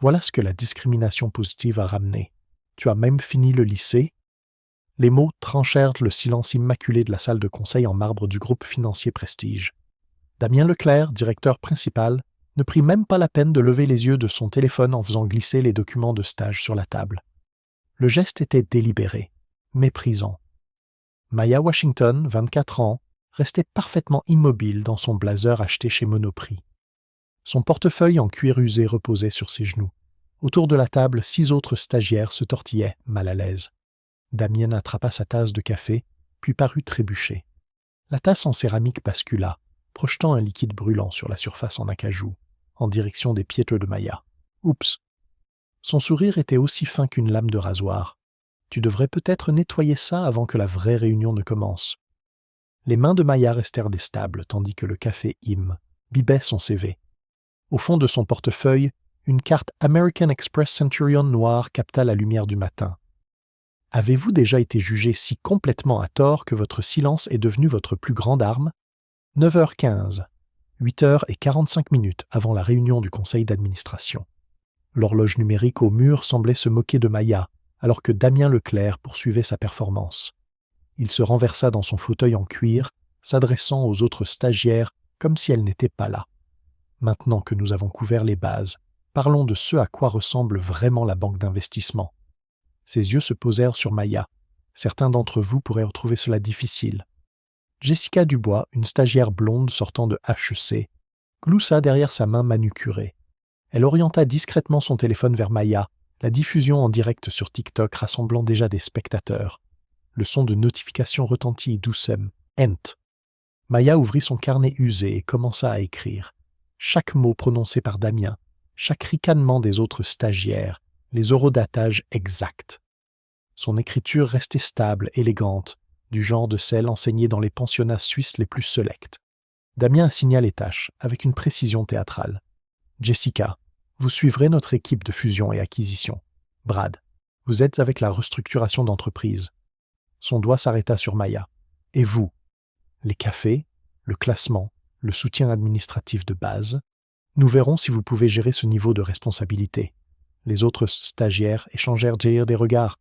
Voilà ce que la discrimination positive a ramené. Tu as même fini le lycée? Les mots tranchèrent le silence immaculé de la salle de conseil en marbre du groupe financier Prestige. Damien Leclerc, directeur principal, ne prit même pas la peine de lever les yeux de son téléphone en faisant glisser les documents de stage sur la table. Le geste était délibéré, méprisant. Maya Washington, 24 ans, restait parfaitement immobile dans son blazer acheté chez Monoprix. Son portefeuille en cuir usé reposait sur ses genoux. Autour de la table, 6 autres stagiaires se tortillaient, mal à l'aise. Damien attrapa sa tasse de café, puis parut trébucher. La tasse en céramique bascula, projetant un liquide brûlant sur la surface en acajou, en direction des piéteux de Maya. Oups! Son sourire était aussi fin qu'une lame de rasoir. Tu devrais peut-être nettoyer ça avant que la vraie réunion ne commence. Les mains de Maya restèrent stables, tandis que le café bibait son CV. Au fond de son portefeuille, une carte American Express Centurion noire capta la lumière du matin. Avez-vous déjà été jugé si complètement à tort que votre silence est devenu votre plus grande arme? 9h15, 8h45 avant la réunion du conseil d'administration. L'horloge numérique au mur semblait se moquer de Maya, alors que Damien Leclerc poursuivait sa performance. Il se renversa dans son fauteuil en cuir, s'adressant aux autres stagiaires comme si elles n'étaient pas là. Maintenant que nous avons couvert les bases, parlons de ce à quoi ressemble vraiment la banque d'investissement. Ses yeux se posèrent sur Maya. Certains d'entre vous pourraient trouver cela difficile. Jessica Dubois, une stagiaire blonde sortant de HEC, gloussa derrière sa main manucurée. Elle orienta discrètement son téléphone vers Maya, la diffusion en direct sur TikTok rassemblant déjà des spectateurs. Le son de notification retentit doucement. Ent. Maya ouvrit son carnet usé et commença à écrire. Chaque mot prononcé par Damien, chaque ricanement des autres stagiaires, les horodatages exacts. Son écriture restait stable, élégante, du genre de celle enseignée dans les pensionnats suisses les plus selects. Damien assigna les tâches, avec une précision théâtrale. Jessica, vous suivrez notre équipe de fusion et acquisition. Brad, vous êtes avec la restructuration d'entreprise. Son doigt s'arrêta sur Maya. Et vous? Les cafés, le classement, le soutien administratif de base. Nous verrons si vous pouvez gérer ce niveau de responsabilité. Les autres stagiaires échangèrent des regards.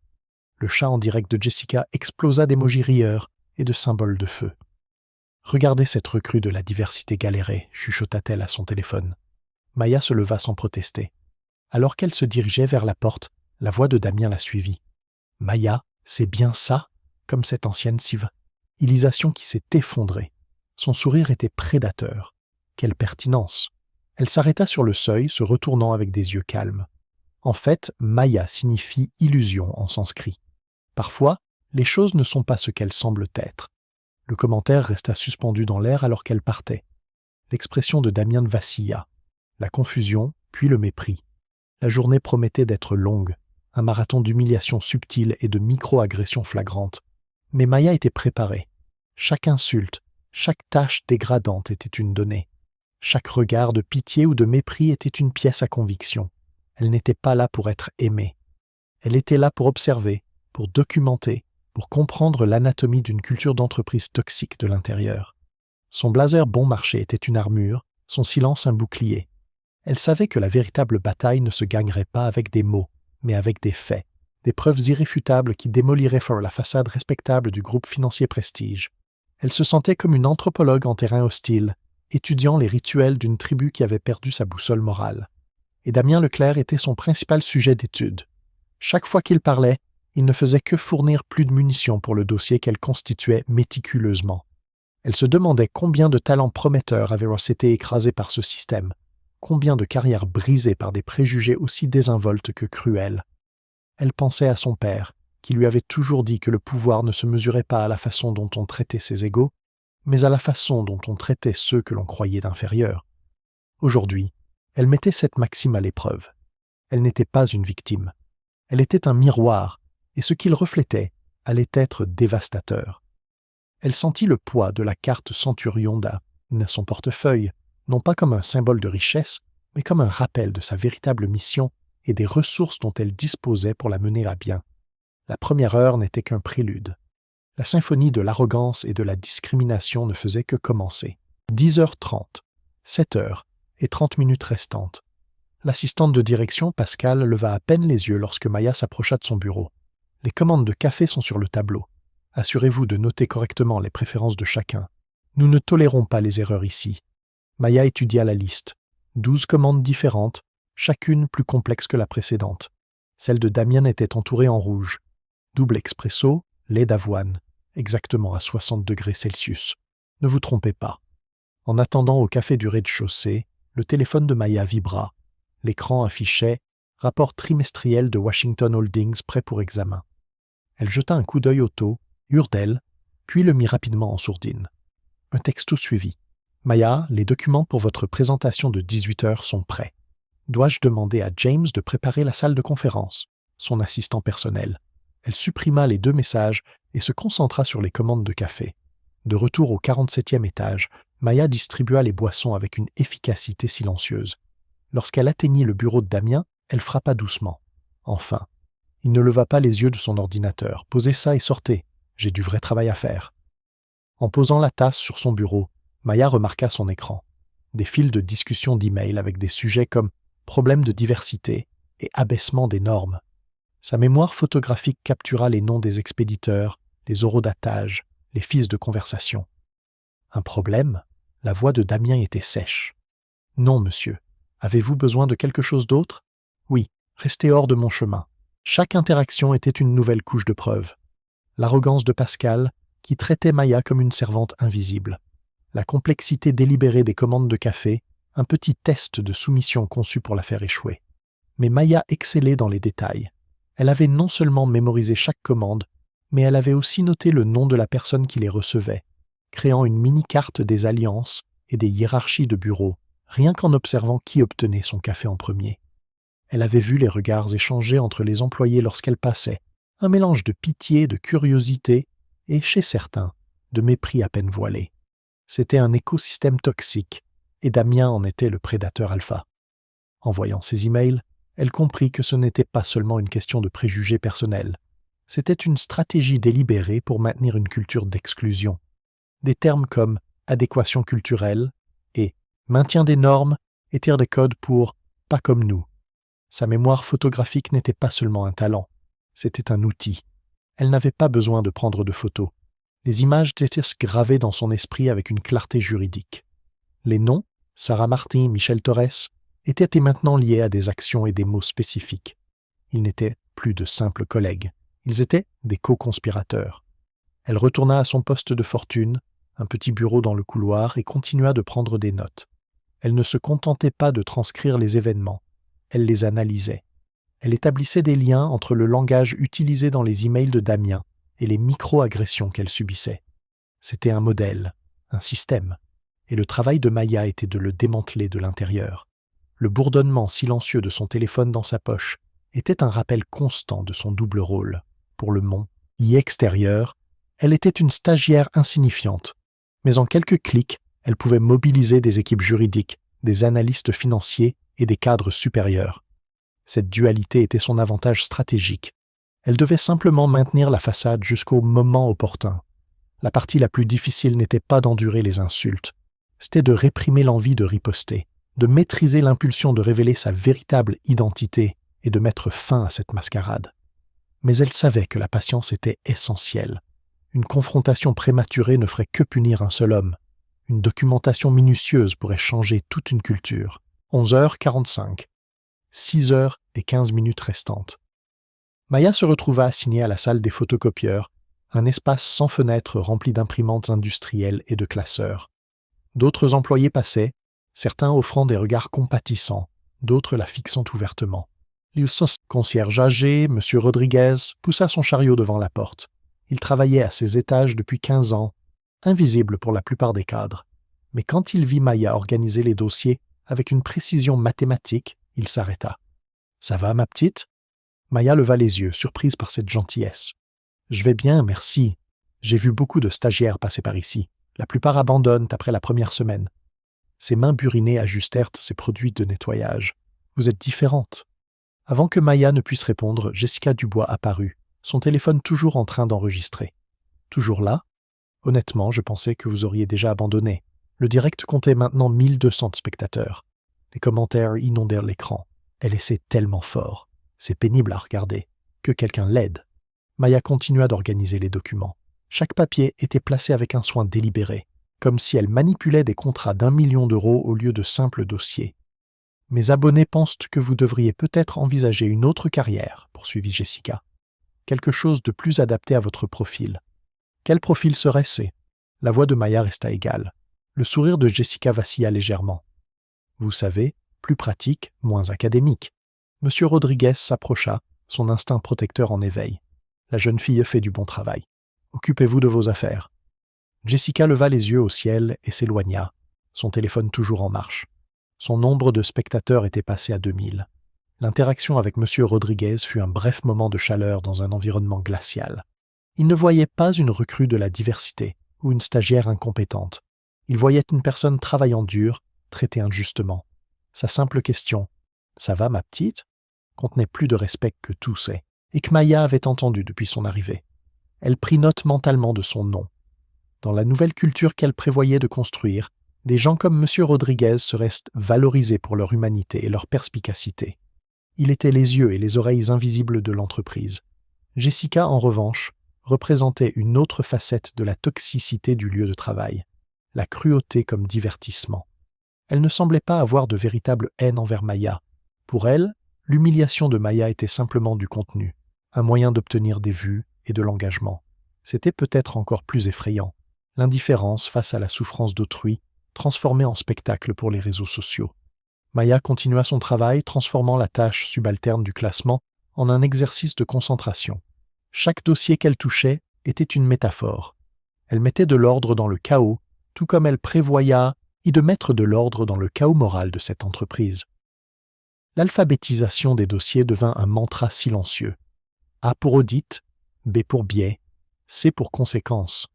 Le chat en direct de Jessica explosa d'émojis rieurs et de symboles de feu. « Regardez cette recrue de la diversité galérée » chuchota-t-elle à son téléphone. Maya se leva sans protester. Alors qu'elle se dirigeait vers la porte, la voix de Damien la suivit. « Maya, c'est bien ça ?» comme cette ancienne civilisation qui s'est effondrée. Son sourire était prédateur. Quelle pertinence! Elle s'arrêta sur le seuil, se retournant avec des yeux calmes. En fait, Maya signifie illusion en sanskrit. Parfois, les choses ne sont pas ce qu'elles semblent être. Le commentaire resta suspendu dans l'air alors qu'elle partait. L'expression de Damien vacilla. La confusion, puis le mépris. La journée promettait d'être longue, un marathon d'humiliations subtiles et de micro-agressions flagrantes. Mais Maya était préparée. Chaque insulte, chaque tâche dégradante était une donnée. Chaque regard de pitié ou de mépris était une pièce à conviction. Elle n'était pas là pour être aimée. Elle était là pour observer, pour documenter, pour comprendre l'anatomie d'une culture d'entreprise toxique de l'intérieur. Son blazer bon marché était une armure, son silence un bouclier. Elle savait que la véritable bataille ne se gagnerait pas avec des mots, mais avec des faits, des preuves irréfutables qui démoliraient la façade respectable du groupe financier Prestige. Elle se sentait comme une anthropologue en terrain hostile, étudiant les rituels d'une tribu qui avait perdu sa boussole morale. Et Damien Leclerc était son principal sujet d'étude. Chaque fois qu'il parlait, il ne faisait que fournir plus de munitions pour le dossier qu'elle constituait méticuleusement. Elle se demandait combien de talents prometteurs avaient été écrasés par ce système, combien de carrières brisées par des préjugés aussi désinvoltes que cruels. Elle pensait à son père, qui lui avait toujours dit que le pouvoir ne se mesurait pas à la façon dont on traitait ses égaux, mais à la façon dont on traitait ceux que l'on croyait d'inférieurs. Aujourd'hui, elle mettait cette maxime à l'épreuve. Elle n'était pas une victime. Elle était un miroir, et ce qu'il reflétait allait être dévastateur. Elle sentit le poids de la carte Centurion dans son portefeuille, non pas comme un symbole de richesse, mais comme un rappel de sa véritable mission et des ressources dont elle disposait pour la mener à bien. La première heure n'était qu'un prélude. La symphonie de l'arrogance et de la discrimination ne faisait que commencer. 10h30, 7h et 30 minutes restantes. L'assistante de direction, Pascal, leva à peine les yeux lorsque Maya s'approcha de son bureau. Les commandes de café sont sur le tableau. Assurez-vous de noter correctement les préférences de chacun. Nous ne tolérons pas les erreurs ici. Maya étudia la liste. 12 commandes différentes, chacune plus complexe que la précédente. Celle de Damien était entourée en rouge. Double expresso, lait d'avoine, exactement à 60 degrés Celsius. Ne vous trompez pas. En attendant au café du rez-de-chaussée, le téléphone de Maya vibra. L'écran affichait « Rapport trimestriel de Washington Holdings prêt pour examen ». Elle jeta un coup d'œil au taux, hurdelle, puis le mit rapidement en sourdine. Un texto suivit. « Maya, les documents pour votre présentation de 18 heures sont prêts. Dois-je demander à James de préparer la salle de conférence ?» Son assistant personnel. Elle supprima les 2 messages et se concentra sur les commandes de café. De retour au 47e étage, Maya distribua les boissons avec une efficacité silencieuse. Lorsqu'elle atteignit le bureau de Damien, elle frappa doucement. Enfin. Il ne leva pas les yeux de son ordinateur. « Posez ça et sortez. J'ai du vrai travail à faire. » En posant la tasse sur son bureau, Maya remarqua son écran. Des fils de discussion d'email avec des sujets comme « problème de diversité » et « abaissement des normes ». Sa mémoire photographique captura les noms des expéditeurs, les horodatages, les fils de conversation. Un problème? La voix de Damien était sèche. « Non, monsieur. Avez-vous besoin de quelque chose d'autre? Oui, restez hors de mon chemin. » Chaque interaction était une nouvelle couche de preuve. L'arrogance de Pascal, qui traitait Maya comme une servante invisible. La complexité délibérée des commandes de café, un petit test de soumission conçu pour la faire échouer. Mais Maya excellait dans les détails. Elle avait non seulement mémorisé chaque commande, mais elle avait aussi noté le nom de la personne qui les recevait, créant une mini-carte des alliances et des hiérarchies de bureaux, rien qu'en observant qui obtenait son café en premier. Elle avait vu les regards échangés entre les employés lorsqu'elle passait, un mélange de pitié, de curiosité et, chez certains, de mépris à peine voilé. C'était un écosystème toxique, et Damien en était le prédateur alpha. En voyant ces emails, elle comprit que ce n'était pas seulement une question de préjugés personnels. C'était une stratégie délibérée pour maintenir une culture d'exclusion. Des termes comme adéquation culturelle et maintien des normes étaient des codes pour « pas comme nous ». Sa mémoire photographique n'était pas seulement un talent, c'était un outil. Elle n'avait pas besoin de prendre de photos. Les images étaient gravées dans son esprit avec une clarté juridique. Les noms, Sarah Martin, Michel Torres, étaient maintenant liés à des actions et des mots spécifiques. Ils n'étaient plus de simples collègues, ils étaient des co-conspirateurs. Elle retourna à son poste de fortune, un petit bureau dans le couloir, et continua de prendre des notes. Elle ne se contentait pas de transcrire les événements. Elle les analysait. Elle établissait des liens entre le langage utilisé dans les emails de Damien et les micro-agressions qu'elle subissait. C'était un modèle, un système, et le travail de Maya était de le démanteler de l'intérieur. Le bourdonnement silencieux de son téléphone dans sa poche était un rappel constant de son double rôle. Pour le monde extérieur, elle était une stagiaire insignifiante, mais en quelques clics, elle pouvait mobiliser des équipes juridiques, des analystes financiers et des cadres supérieurs. Cette dualité était son avantage stratégique. Elle devait simplement maintenir la façade jusqu'au moment opportun. La partie la plus difficile n'était pas d'endurer les insultes, c'était de réprimer l'envie de riposter, de maîtriser l'impulsion de révéler sa véritable identité et de mettre fin à cette mascarade. Mais elle savait que la patience était essentielle. Une confrontation prématurée ne ferait que punir un seul homme. Une documentation minutieuse pourrait changer toute une culture. 11h45. 6h15 restantes. Maya se retrouva assignée à la salle des photocopieurs, un espace sans fenêtre rempli d'imprimantes industrielles et de classeurs. D'autres employés passaient, certains offrant des regards compatissants, d'autres la fixant ouvertement. L'USOS, concierge âgé, M. Rodriguez, poussa son chariot devant la porte. Il travaillait à ces étages depuis 15 ans, invisible pour la plupart des cadres. Mais quand il vit Maya organiser les dossiers avec une précision mathématique, il s'arrêta. « Ça va, ma petite ?» Maya leva les yeux, surprise par cette gentillesse. « Je vais bien, merci. J'ai vu beaucoup de stagiaires passer par ici. La plupart abandonnent après la première semaine. » Ses mains burinées ajustèrent ses produits de nettoyage. « Vous êtes différente. » Avant que Maya ne puisse répondre, Jessica Dubois apparut, son téléphone toujours en train d'enregistrer. « Toujours là ? Honnêtement, je pensais que vous auriez déjà abandonné. Le direct comptait maintenant 1200 spectateurs. Les commentaires inondèrent l'écran. Elle essaie tellement fort, c'est pénible à regarder, que quelqu'un l'aide. Maya continua d'organiser les documents. Chaque papier était placé avec un soin délibéré, comme si elle manipulait des contrats d'1 million d'euros au lieu de simples dossiers. « Mes abonnés pensent que vous devriez peut-être envisager une autre carrière, » poursuivit Jessica. « Quelque chose de plus adapté à votre profil. » Quel profil serait-ce ? La voix de Maya resta égale. Le sourire de Jessica vacilla légèrement. Vous savez, plus pratique, moins académique. Monsieur Rodriguez s'approcha, son instinct protecteur en éveil. La jeune fille fait du bon travail. Occupez-vous de vos affaires. Jessica leva les yeux au ciel et s'éloigna, son téléphone toujours en marche. Son nombre de spectateurs était passé à 2000. L'interaction avec Monsieur Rodriguez fut un bref moment de chaleur dans un environnement glacial. Il ne voyait pas une recrue de la diversité ou une stagiaire incompétente. Il voyait une personne travaillant dur, traitée injustement. Sa simple question « Ça va, ma petite ?» contenait plus de respect que tout sait, et que Maya avait entendu depuis son arrivée. Elle prit note mentalement de son nom. Dans la nouvelle culture qu'elle prévoyait de construire, des gens comme M. Rodriguez seraient valorisés pour leur humanité et leur perspicacité. Il était les yeux et les oreilles invisibles de l'entreprise. Jessica, en revanche, représentait une autre facette de la toxicité du lieu de travail, la cruauté comme divertissement. Elle ne semblait pas avoir de véritable haine envers Maya. Pour elle, l'humiliation de Maya était simplement du contenu, un moyen d'obtenir des vues et de l'engagement. C'était peut-être encore plus effrayant, l'indifférence face à la souffrance d'autrui, transformée en spectacle pour les réseaux sociaux. Maya continua son travail, transformant la tâche subalterne du classement en un exercice de concentration. Chaque dossier qu'elle touchait était une métaphore. Elle mettait de l'ordre dans le chaos, tout comme elle prévoya de mettre de l'ordre dans le chaos moral de cette entreprise. L'alphabétisation des dossiers devint un mantra silencieux. A pour audit, B pour biais, C pour conséquence.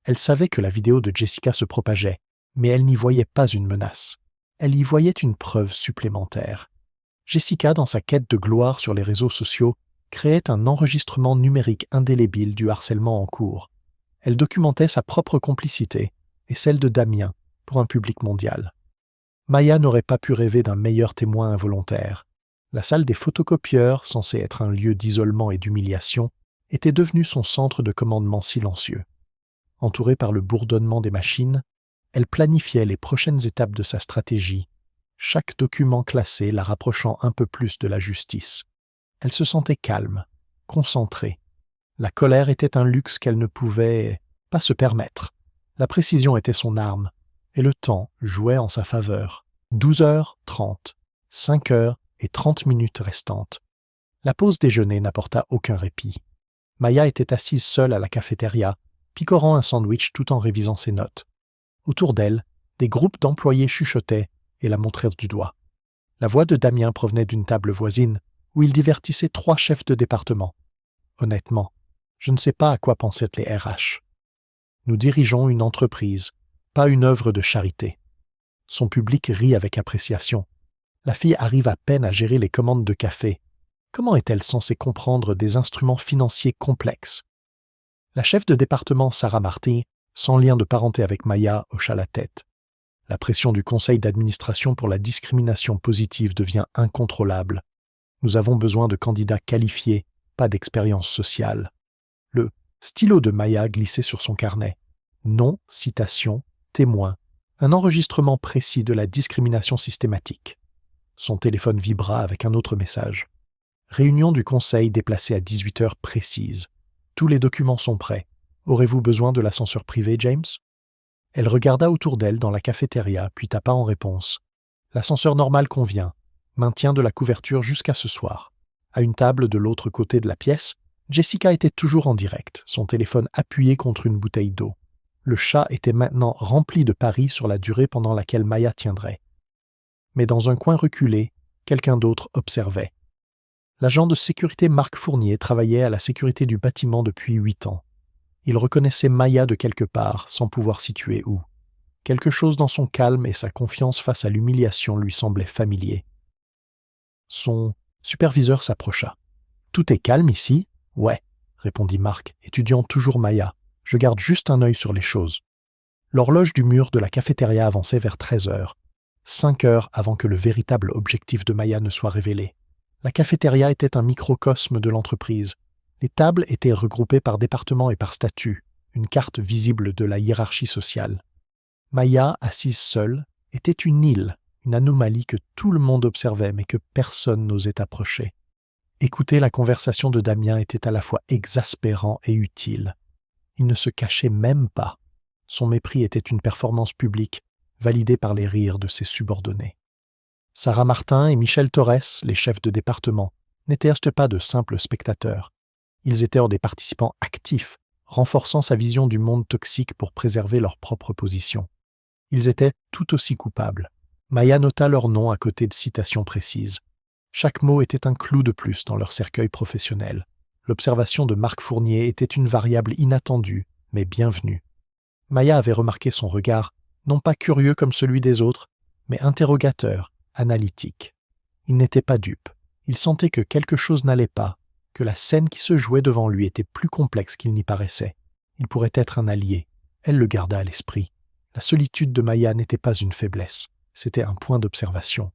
Elle savait que la vidéo de Jessica se propageait, mais elle n'y voyait pas une menace. Elle y voyait une preuve supplémentaire. Jessica, dans sa quête de gloire sur les réseaux sociaux, créait un enregistrement numérique indélébile du harcèlement en cours. Elle documentait sa propre complicité et celle de Damien pour un public mondial. Maya n'aurait pas pu rêver d'un meilleur témoin involontaire. La salle des photocopieurs, censée être un lieu d'isolement et d'humiliation, était devenue son centre de commandement silencieux. Entourée par le bourdonnement des machines, elle planifiait les prochaines étapes de sa stratégie, chaque document classé la rapprochant un peu plus de la justice. Elle se sentait calme, concentrée. La colère était un luxe qu'elle ne pouvait pas se permettre. La précision était son arme, et le temps jouait en sa faveur. 12h30, 5h30 restantes. La pause déjeuner n'apporta aucun répit. Maya était assise seule à la cafétéria, picorant un sandwich tout en révisant ses notes. Autour d'elle, des groupes d'employés chuchotaient et la montrèrent du doigt. La voix de Damien provenait d'une table voisine, où il divertissait 3 chefs de département. Honnêtement, je ne sais pas à quoi pensaient les RH. Nous dirigeons une entreprise, pas une œuvre de charité. Son public rit avec appréciation. La fille arrive à peine à gérer les commandes de café. Comment est-elle censée comprendre des instruments financiers complexes? La chef de département Sarah Martin, sans lien de parenté avec Maya, hocha la tête. La pression du conseil d'administration pour la discrimination positive devient incontrôlable. Nous avons besoin de candidats qualifiés, pas d'expérience sociale. Le stylo de Maya glissait sur son carnet. Nom, citation, témoin, un enregistrement précis de la discrimination systématique. Son téléphone vibra avec un autre message. Réunion du conseil déplacée à 18h précise. Tous les documents sont prêts. Aurez-vous besoin de l'ascenseur privé, James? Elle regarda autour d'elle dans la cafétéria, puis tapa en réponse. L'ascenseur normal convient. Maintien de la couverture jusqu'à ce soir. À une table de l'autre côté de la pièce, Jessica était toujours en direct, son téléphone appuyé contre une bouteille d'eau. Le chat était maintenant rempli de paris sur la durée pendant laquelle Maya tiendrait. Mais dans un coin reculé, quelqu'un d'autre observait. L'agent de sécurité Marc Fournier travaillait à la sécurité du bâtiment depuis 8 ans. Il reconnaissait Maya de quelque part, sans pouvoir situer où. Quelque chose dans son calme et sa confiance face à l'humiliation lui semblait familier. Son superviseur s'approcha. « Tout est calme ici ? » ?»« Ouais, » répondit Marc, étudiant toujours Maya. « Je garde juste un œil sur les choses. » L'horloge du mur de la cafétéria avançait vers 13h. 5 heures avant que le véritable objectif de Maya ne soit révélé. La cafétéria était un microcosme de l'entreprise. Les tables étaient regroupées par département et par statut, une carte visible de la hiérarchie sociale. Maya, assise seule, était une île, une anomalie que tout le monde observait mais que personne n'osait approcher. Écouter la conversation de Damien était à la fois exaspérant et utile. Il ne se cachait même pas. Son mépris était une performance publique, validée par les rires de ses subordonnés. Sarah Martin et Michel Torres, les chefs de département, n'étaient pas de simples spectateurs. Ils étaient des participants actifs, renforçant sa vision du monde toxique pour préserver leur propre position. Ils étaient tout aussi coupables. Maya nota leurs noms à côté de citations précises. Chaque mot était un clou de plus dans leur cercueil professionnel. L'observation de Marc Fournier était une variable inattendue, mais bienvenue. Maya avait remarqué son regard, non pas curieux comme celui des autres, mais interrogateur, analytique. Il n'était pas dupe. Il sentait que quelque chose n'allait pas, que la scène qui se jouait devant lui était plus complexe qu'il n'y paraissait. Il pourrait être un allié. Elle le garda à l'esprit. La solitude de Maya n'était pas une faiblesse, c'était un point d'observation.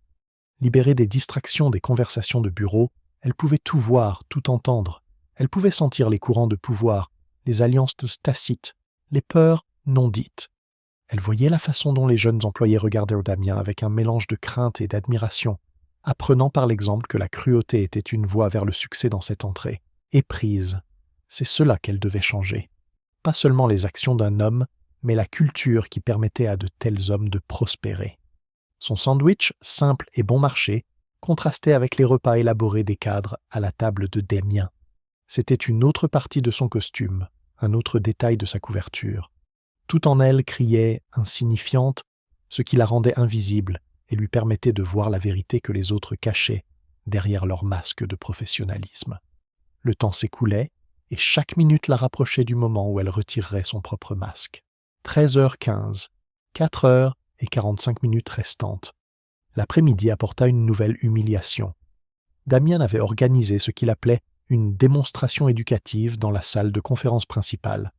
Libérée des distractions des conversations de bureau, elle pouvait tout voir, tout entendre. Elle pouvait sentir les courants de pouvoir, les alliances tacites, les peurs non dites. Elle voyait la façon dont les jeunes employés regardaient Damien avec un mélange de crainte et d'admiration, apprenant par l'exemple que la cruauté était une voie vers le succès dans cette entrée. Éprise, c'est cela qu'elle devait changer. Pas seulement les actions d'un homme, mais la culture qui permettait à de tels hommes de prospérer. Son sandwich, simple et bon marché, contrastait avec les repas élaborés des cadres à la table de Damien. C'était une autre partie de son costume, un autre détail de sa couverture. Tout en elle criait insignifiante, ce qui la rendait invisible et lui permettait de voir la vérité que les autres cachaient derrière leur masque de professionnalisme. Le temps s'écoulait et chaque minute la rapprochait du moment où elle retirerait son propre masque. 13h15, 4h45 restantes. L'après-midi apporta une nouvelle humiliation. Damien avait organisé ce qu'il appelait une démonstration éducative dans la salle de conférence principale.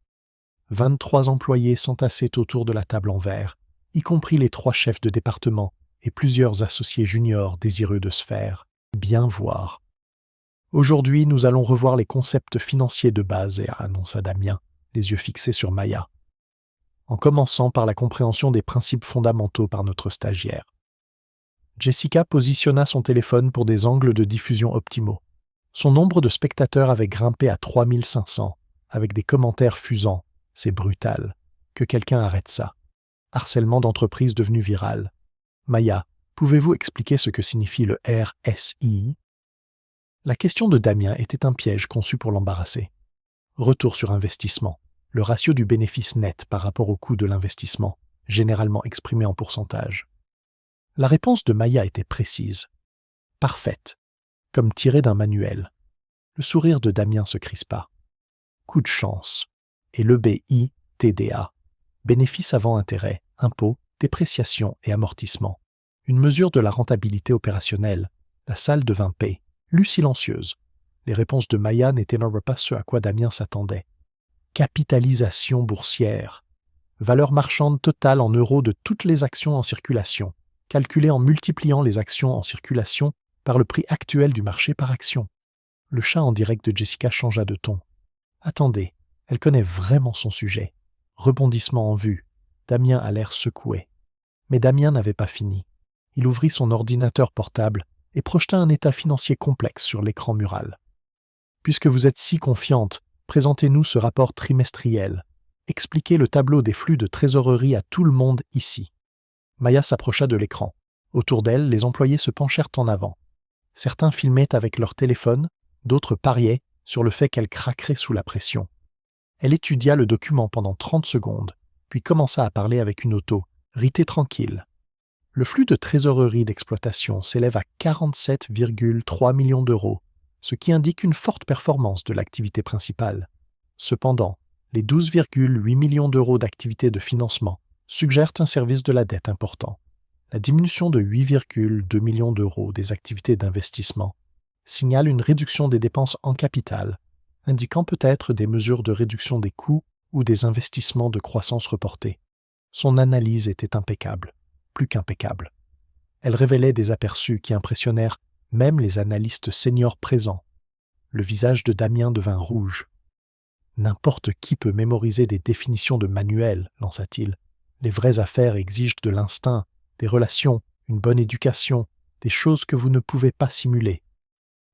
23 employés s'entassaient autour de la table en verre, y compris les 3 chefs de département et plusieurs associés juniors désireux de se faire bien voir. Aujourd'hui, nous allons revoir les concepts financiers de base, annonça Damien, les yeux fixés sur Maya, en commençant par la compréhension des principes fondamentaux par notre stagiaire. Jessica positionna son téléphone pour des angles de diffusion optimaux. Son nombre de spectateurs avait grimpé à 3500, avec des commentaires fusants. « C'est brutal. Que quelqu'un arrête ça. » Harcèlement d'entreprise devenu viral. « Maya, pouvez-vous expliquer ce que signifie le RSI ?» La question de Damien était un piège conçu pour l'embarrasser. Retour sur investissement. Le ratio du bénéfice net par rapport au coût de l'investissement, généralement exprimé en pourcentage. La réponse de Maya était précise, parfaite, comme tirée d'un manuel. Le sourire de Damien se crispa. Coup de chance. Et le BITDA, bénéfice avant intérêt, impôt, dépréciation et amortissement. Une mesure de la rentabilité opérationnelle. La salle devint paix, lue silencieuse. Les réponses de Maya n'étaient pas ce à quoi Damien s'attendait. Capitalisation boursière. Valeur marchande totale en euros de toutes les actions en circulation, calculée en multipliant les actions en circulation par le prix actuel du marché par action. Le chat en direct de Jessica changea de ton. Attendez, elle connaît vraiment son sujet. Rebondissement en vue. Damien a l'air secoué. Mais Damien n'avait pas fini. Il ouvrit son ordinateur portable et projeta un état financier complexe sur l'écran mural. Puisque vous êtes si confiante, présentez-nous ce rapport trimestriel. Expliquez le tableau des flux de trésorerie à tout le monde ici. Maya s'approcha de l'écran. Autour d'elle, les employés se penchèrent en avant. Certains filmaient avec leur téléphone, d'autres pariaient sur le fait qu'elle craquerait sous la pression. Elle étudia le document pendant 30 secondes, puis commença à parler avec une auto, ritée tranquille. Le flux de trésorerie d'exploitation s'élève à 47,3 millions d'euros, ce qui indique une forte performance de l'activité principale. Cependant, les 12,8 millions d'euros d'activité de financement suggèrent un service de la dette important. La diminution de 8,2 millions d'euros des activités d'investissement signale une réduction des dépenses en capital, indiquant peut-être des mesures de réduction des coûts ou des investissements de croissance reportés. Son analyse était impeccable, plus qu'impeccable. Elle révélait des aperçus qui impressionnèrent même les analystes seniors présents. Le visage de Damien devint rouge. « N'importe qui peut mémoriser des définitions de manuels, lança-t-il. Les vraies affaires exigent de l'instinct, des relations, une bonne éducation, des choses que vous ne pouvez pas simuler. »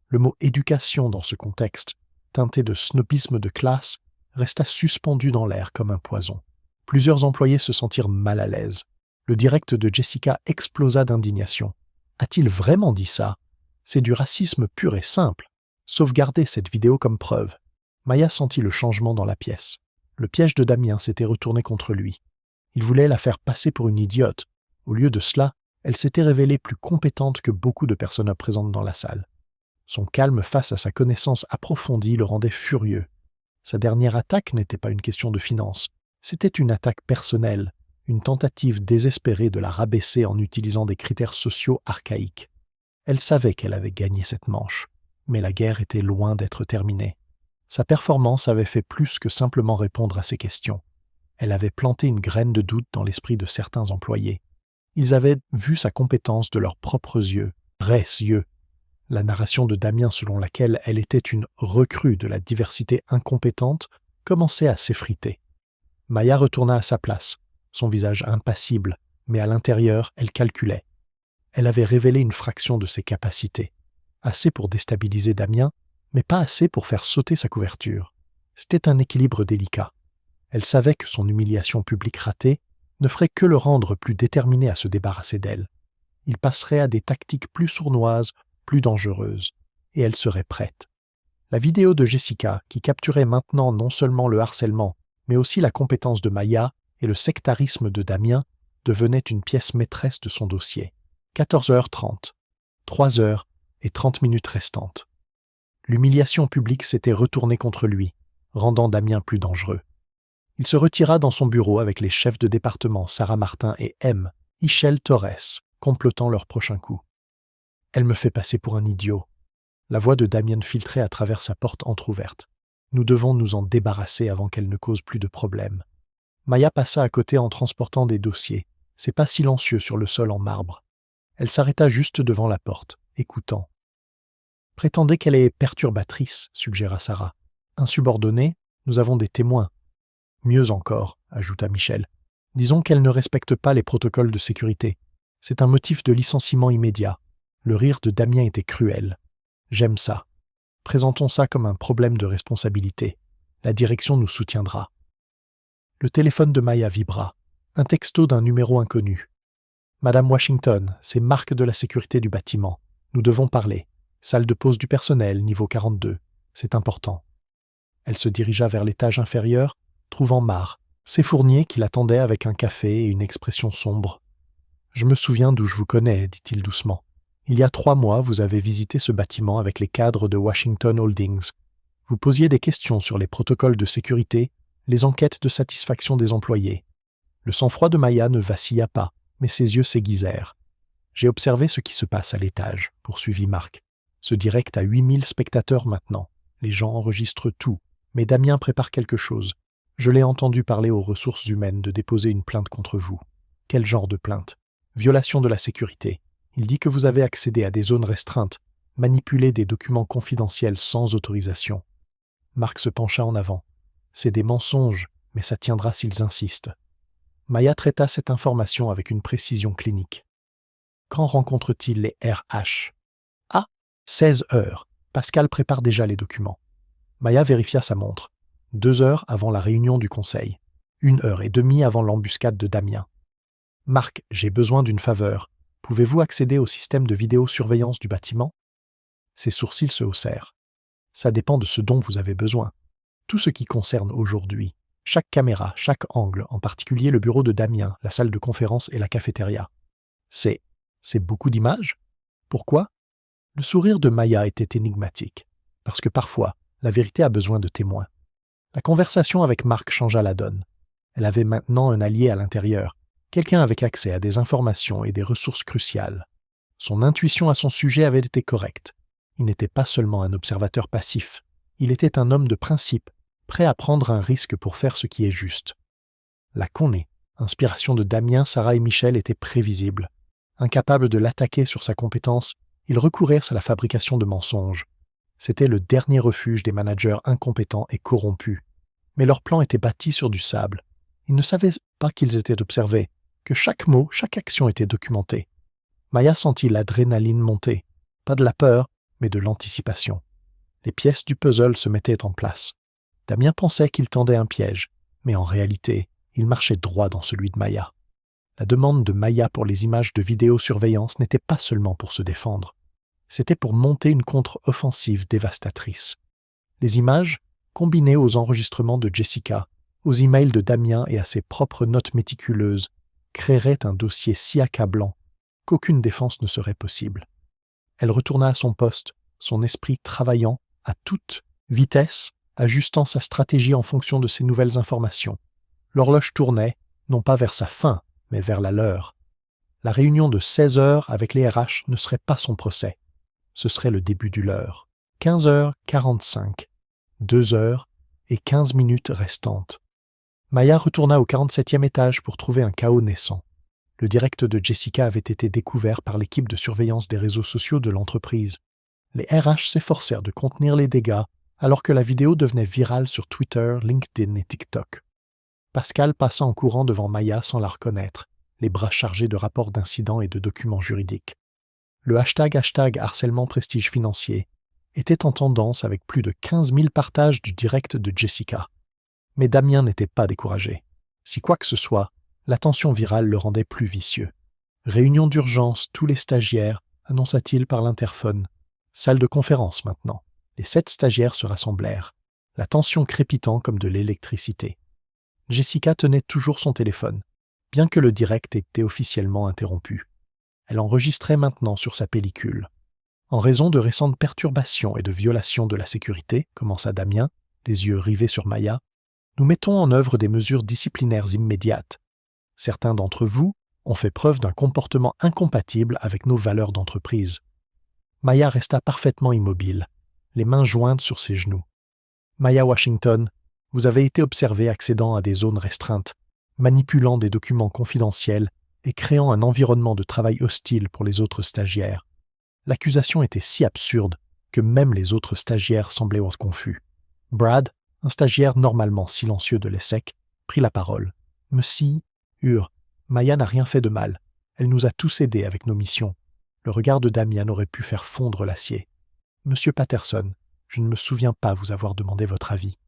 Le mot « éducation » dans ce contexte, teinté de snobisme de classe, resta suspendu dans l'air comme un poison. Plusieurs employés se sentirent mal à l'aise. Le direct de Jessica explosa d'indignation. A-t-il vraiment dit ça? C'est du racisme pur et simple. Sauvegardez cette vidéo comme preuve. Maya sentit le changement dans la pièce. Le piège de Damien s'était retourné contre lui. Il voulait la faire passer pour une idiote. Au lieu de cela, elle s'était révélée plus compétente que beaucoup de personnes présentes dans la salle. Son calme face à sa connaissance approfondie le rendait furieux. Sa dernière attaque n'était pas une question de finances. C'était une attaque personnelle, une tentative désespérée de la rabaisser en utilisant des critères sociaux archaïques. Elle savait qu'elle avait gagné cette manche, mais la guerre était loin d'être terminée. Sa performance avait fait plus que simplement répondre à ses questions. Elle avait planté une graine de doute dans l'esprit de certains employés. Ils avaient vu sa compétence de leurs propres yeux, vrais yeux. La narration de Damien selon laquelle elle était une recrue de la diversité incompétente commençait à s'effriter. Maya retourna à sa place, son visage impassible, mais à l'intérieur, elle calculait. Elle avait révélé une fraction de ses capacités, assez pour déstabiliser Damien, mais pas assez pour faire sauter sa couverture. C'était un équilibre délicat. Elle savait que son humiliation publique ratée ne ferait que le rendre plus déterminé à se débarrasser d'elle. Il passerait à des tactiques plus sournoises, plus dangereuses, et elle serait prête. La vidéo de Jessica, qui capturait maintenant non seulement le harcèlement, mais aussi la compétence de Maya et le sectarisme de Damien, devenait une pièce maîtresse de son dossier. 14h30, 3h30 restantes. L'humiliation publique s'était retournée contre lui, rendant Damien plus dangereux. Il se retira dans son bureau avec les chefs de département Sarah Martin et M. Michel Torres, complotant leur prochain coup. « Elle me fait passer pour un idiot. » La voix de Damien filtrait à travers sa porte entr'ouverte. « Nous devons nous en débarrasser avant qu'elle ne cause plus de problèmes. » Maya passa à côté en transportant des dossiers, ses pas silencieux sur le sol en marbre. Elle s'arrêta juste devant la porte, écoutant. « Prétendez qu'elle est perturbatrice, » suggéra Sarah. « Insubordonnée, nous avons des témoins. » « Mieux encore, » ajouta Michel. « Disons qu'elle ne respecte pas les protocoles de sécurité. C'est un motif de licenciement immédiat. » Le rire de Damien était cruel. « J'aime ça. Présentons ça comme un problème de responsabilité. La direction nous soutiendra. » Le téléphone de Maya vibra. Un texto d'un numéro inconnu. « Madame Washington, c'est Marc de la sécurité du bâtiment. Nous devons parler. Salle de pause du personnel, niveau 42. C'est important. » Elle se dirigea vers l'étage inférieur, trouvant Mar, ses fourniers qui l'attendaient avec un café et une expression sombre. « Je me souviens d'où je vous connais, dit-il doucement. Il y a 3 mois, vous avez visité ce bâtiment avec les cadres de Washington Holdings. Vous posiez des questions sur les protocoles de sécurité, les enquêtes de satisfaction des employés. Le sang-froid de Maya ne vacilla pas, mais ses yeux s'aiguisèrent. J'ai observé ce qui se passe à l'étage, poursuivit Marc. Ce direct a 8000 spectateurs maintenant. Les gens enregistrent tout, mais Damien prépare quelque chose. Je l'ai entendu parler aux ressources humaines de déposer une plainte contre vous. Quel genre de plainte? Violation de la sécurité. Il dit que vous avez accédé à des zones restreintes, manipulé des documents confidentiels sans autorisation. Marc se pencha en avant. C'est des mensonges, mais ça tiendra s'ils insistent. Maya traita cette information avec une précision clinique. Quand rencontre-t-il les RH? Ah, 16 heures. Pascal prépare déjà les documents. Maya vérifia sa montre. 2 heures avant la réunion du conseil. 1h30 avant l'embuscade de Damien. Marc, j'ai besoin d'une faveur. Pouvez-vous accéder au système de vidéosurveillance du bâtiment? Ses sourcils se haussèrent. Ça dépend de ce dont vous avez besoin. Tout ce qui concerne aujourd'hui. Chaque caméra, chaque angle, en particulier le bureau de Damien, la salle de conférence et la cafétéria. C'est beaucoup d'images? Pourquoi? Le sourire de Maya était énigmatique. Parce que parfois, la vérité a besoin de témoins. La conversation avec Marc changea la donne. Elle avait maintenant un allié à l'intérieur, quelqu'un avec accès à des informations et des ressources cruciales. Son intuition à son sujet avait été correcte. Il n'était pas seulement un observateur passif, il était un homme de principe, prêt à prendre un risque pour faire ce qui est juste. La Conné, inspiration de Damien, Sarah et Michel, était prévisible. Incapables de l'attaquer sur sa compétence, ils recoururent à la fabrication de mensonges. C'était le dernier refuge des managers incompétents et corrompus. Mais leur plan était bâti sur du sable. Ils ne savaient pas qu'ils étaient observés, que chaque mot, chaque action était documentée. Maya sentit l'adrénaline monter, pas de la peur, mais de l'anticipation. Les pièces du puzzle se mettaient en place. Damien pensait qu'il tendait un piège, mais en réalité, il marchait droit dans celui de Maya. La demande de Maya pour les images de vidéosurveillance n'était pas seulement pour se défendre. C'était pour monter une contre-offensive dévastatrice. Les images, combinées aux enregistrements de Jessica, aux emails de Damien et à ses propres notes méticuleuses, créeraient un dossier si accablant qu'aucune défense ne serait possible. Elle retourna à son poste, son esprit travaillant à toute vitesse, ajustant sa stratégie en fonction de ces nouvelles informations. L'horloge tournait, non pas vers sa fin, mais vers la leur. La réunion de 16 heures avec les RH ne serait pas son procès. Ce serait le début du leur. 15h45, 2 heures et 15 minutes restantes. Maya retourna au 47e étage pour trouver un chaos naissant. Le direct de Jessica avait été découvert par l'équipe de surveillance des réseaux sociaux de l'entreprise. Les RH s'efforcèrent de contenir les dégâts alors que la vidéo devenait virale sur Twitter, LinkedIn et TikTok. Pascal passa en courant devant Maya sans la reconnaître, les bras chargés de rapports d'incidents et de documents juridiques. Le hashtag harcèlement prestige financier était en tendance avec plus de 15 000 partages du direct de Jessica. Mais Damien n'était pas découragé. Si quoi que ce soit, l'attention virale le rendait plus vicieux. Réunion d'urgence, tous les stagiaires, annonça-t-il par l'interphone. Salle de conférence maintenant. Les 7 stagiaires se rassemblèrent, la tension crépitant comme de l'électricité. Jessica tenait toujours son téléphone, bien que le direct ait été officiellement interrompu. Elle enregistrait maintenant sur sa pellicule. En raison de récentes perturbations et de violations de la sécurité, commença Damien, les yeux rivés sur Maya, nous mettons en œuvre des mesures disciplinaires immédiates. Certains d'entre vous ont fait preuve d'un comportement incompatible avec nos valeurs d'entreprise. Maya resta parfaitement immobile, les mains jointes sur ses genoux. Maya Washington, vous avez été observée accédant à des zones restreintes, manipulant des documents confidentiels et créant un environnement de travail hostile pour les autres stagiaires. L'accusation était si absurde que même les autres stagiaires semblaient confus. Brad, un stagiaire normalement silencieux de l'ESSEC, prit la parole. « Monsieur, Maya n'a rien fait de mal. Elle nous a tous aidés avec nos missions. » Le regard de Damien aurait pu faire fondre l'acier. « Monsieur Patterson, je ne me souviens pas vous avoir demandé votre avis. »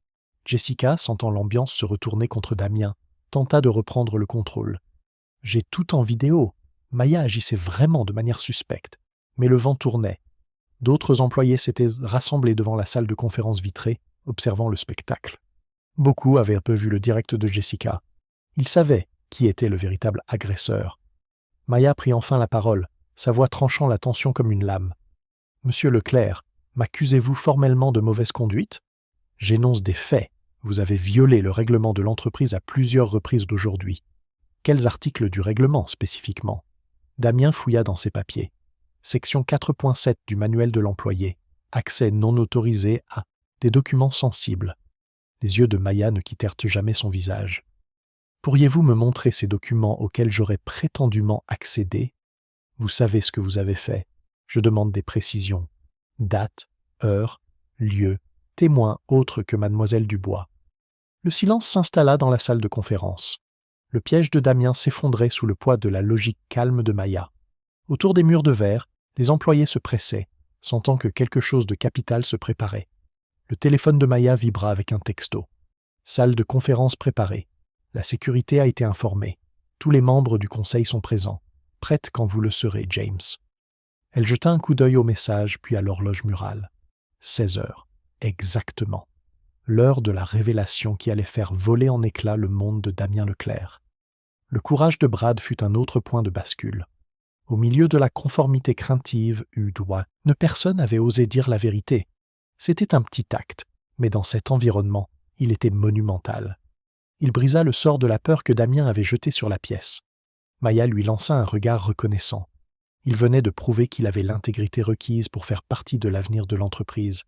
Jessica, sentant l'ambiance se retourner contre Damien, tenta de reprendre le contrôle. « J'ai tout en vidéo. » Maya agissait vraiment de manière suspecte. Mais le vent tournait. D'autres employés s'étaient rassemblés devant la salle de conférence vitrée, observant le spectacle. Beaucoup avaient un peu vu le direct de Jessica. Ils savaient qui était le véritable agresseur. Maya prit enfin la parole, sa voix tranchant la tension comme une lame. « Monsieur Leclerc, m'accusez-vous formellement de mauvaise conduite ? J'énonce des faits. Vous avez violé le règlement de l'entreprise à plusieurs reprises d'aujourd'hui. Quels articles du règlement, spécifiquement ?» Damien fouilla dans ses papiers. Section 4.7 du manuel de l'employé. Accès non autorisé à des documents sensibles. Les yeux de Maya ne quittèrent jamais son visage. Pourriez-vous me montrer ces documents auxquels j'aurais prétendument accédé ? Vous savez ce que vous avez fait. Je demande des précisions. Date, heure, lieu, témoin autre que mademoiselle Dubois. Le silence s'installa dans la salle de conférence. Le piège de Damien s'effondrait sous le poids de la logique calme de Maya. Autour des murs de verre, les employés se pressaient, sentant que quelque chose de capital se préparait. Le téléphone de Maya vibra avec un texto. Salle de conférence préparée. La sécurité a été informée. Tous les membres du conseil sont présents. Prête quand vous le serez, James. Elle jeta un coup d'œil au message, puis à l'horloge murale. 16 heures. Exactement. L'heure de la révélation qui allait faire voler en éclats le monde de Damien Leclerc. Le courage de Brad fut un autre point de bascule. Au milieu de la conformité craintive, personne n'avait osé dire la vérité. C'était un petit acte, mais dans cet environnement, il était monumental. Il brisa le sort de la peur que Damien avait jeté sur la pièce. Maya lui lança un regard reconnaissant. Il venait de prouver qu'il avait l'intégrité requise pour faire partie de l'avenir de l'entreprise.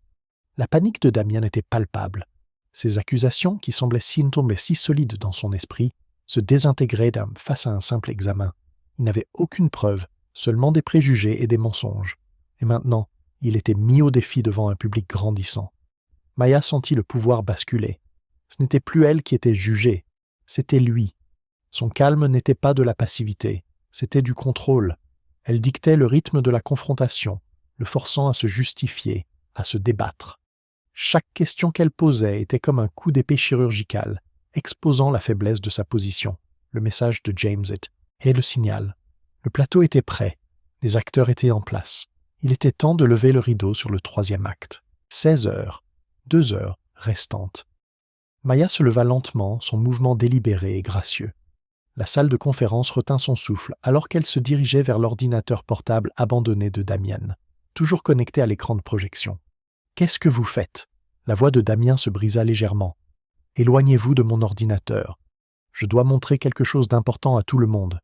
La panique de Damien était palpable. Ses accusations, qui semblaient tomber si solides dans son esprit, se désintégraient face à un simple examen. Il n'avait aucune preuve Seulement des préjugés et des mensonges. Et maintenant, il était mis au défi devant un public grandissant. Maya sentit le pouvoir basculer. Ce n'était plus elle qui était jugée, c'était lui. Son calme n'était pas de la passivité, c'était du contrôle. Elle dictait le rythme de la confrontation, le forçant à se justifier, à se débattre. Chaque question qu'elle posait était comme un coup d'épée chirurgical, exposant la faiblesse de sa position. Le message de James et le signal. Le plateau était prêt, les acteurs étaient en place. Il était temps de lever le rideau sur le 3e acte. 16 heures, 2 heures restantes. Maya se leva lentement, son mouvement délibéré et gracieux. La salle de conférence retint son souffle alors qu'elle se dirigeait vers l'ordinateur portable abandonné de Damien, toujours connecté à l'écran de projection. « Qu'est-ce que vous faites ?» La voix de Damien se brisa légèrement. « Éloignez-vous de mon ordinateur. Je dois montrer quelque chose d'important à tout le monde. »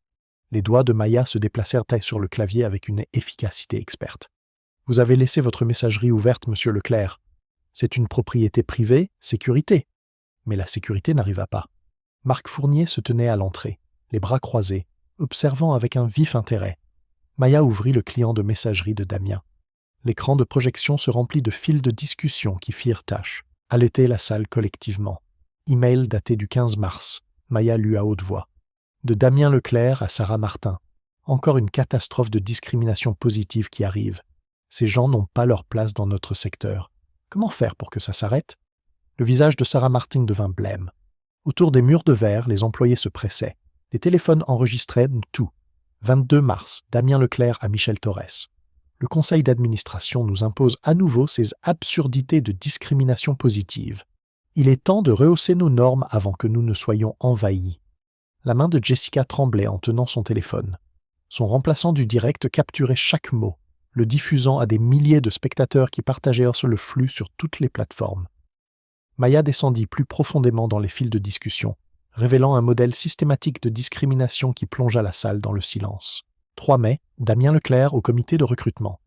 Les doigts de Maya se déplacèrent sur le clavier avec une efficacité experte. « Vous avez laissé votre messagerie ouverte, monsieur Leclerc. C'est une propriété privée, sécurité. » Mais la sécurité n'arriva pas. Marc Fournier se tenait à l'entrée, les bras croisés, observant avec un vif intérêt. Maya ouvrit le client de messagerie de Damien. L'écran de projection se remplit de fils de discussion qui firent tâche, allaitaient la salle collectivement. Email daté du 15 mars. Maya lut à haute voix. De Damien Leclerc à Sarah Martin. Encore une catastrophe de discrimination positive qui arrive. Ces gens n'ont pas leur place dans notre secteur. Comment faire pour que ça s'arrête ? Le visage de Sarah Martin devint blême. Autour des murs de verre, les employés se pressaient. Les téléphones enregistraient tout. 22 mars, Damien Leclerc à Michel Torres. Le conseil d'administration nous impose à nouveau ces absurdités de discrimination positive. Il est temps de rehausser nos normes avant que nous ne soyons envahis. La main de Jessica tremblait en tenant son téléphone. Son remplaçant du direct capturait chaque mot, le diffusant à des milliers de spectateurs qui partagèrent le flux sur toutes les plateformes. Maya descendit plus profondément dans les fils de discussion, révélant un modèle systématique de discrimination qui plongea la salle dans le silence. 3 mai, Damien Leclerc au comité de recrutement.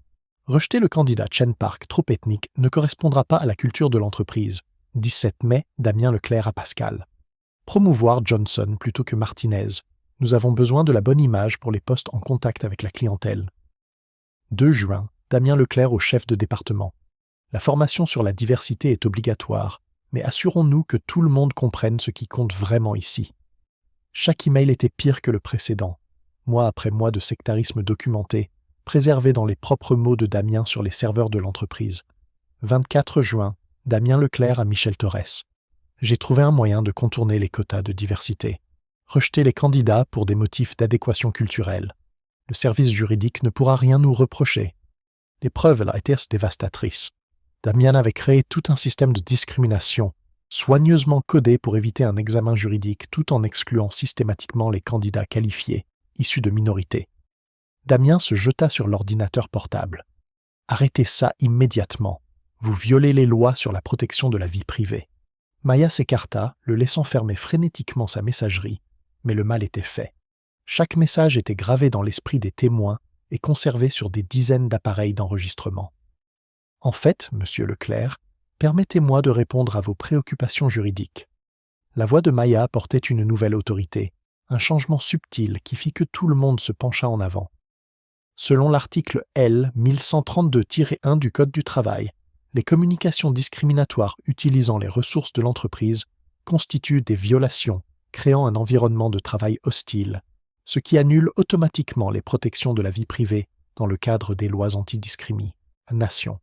Rejeter le candidat Chen Park, trop ethnique, ne correspondra pas à la culture de l'entreprise. 17 mai, Damien Leclerc à Pascal. Promouvoir Johnson plutôt que Martinez. Nous avons besoin de la bonne image pour les postes en contact avec la clientèle. 2 juin, Damien Leclerc au chef de département. La formation sur la diversité est obligatoire, mais assurons-nous que tout le monde comprenne ce qui compte vraiment ici. Chaque email était pire que le précédent, mois après mois de sectarisme documenté, préservé dans les propres mots de Damien sur les serveurs de l'entreprise. 24 juin, Damien Leclerc à Michel Torres. J'ai trouvé un moyen de contourner les quotas de diversité. Rejeter les candidats pour des motifs d'adéquation culturelle. Le service juridique ne pourra rien nous reprocher. Les preuves étaient dévastatrices. Damien avait créé tout un système de discrimination, soigneusement codé pour éviter un examen juridique tout en excluant systématiquement les candidats qualifiés, issus de minorités. Damien se jeta sur l'ordinateur portable. « Arrêtez ça immédiatement. Vous violez les lois sur la protection de la vie privée. » Maya s'écarta, le laissant fermer frénétiquement sa messagerie, mais le mal était fait. Chaque message était gravé dans l'esprit des témoins et conservé sur des dizaines d'appareils d'enregistrement. En fait, monsieur Leclerc, permettez-moi de répondre à vos préoccupations juridiques. La voix de Maya portait une nouvelle autorité, un changement subtil qui fit que tout le monde se pencha en avant. Selon l'article L 1132-1 du Code du travail, les communications discriminatoires utilisant les ressources de l'entreprise constituent des violations, créant un environnement de travail hostile, ce qui annule automatiquement les protections de la vie privée dans le cadre des lois antidiscrimination.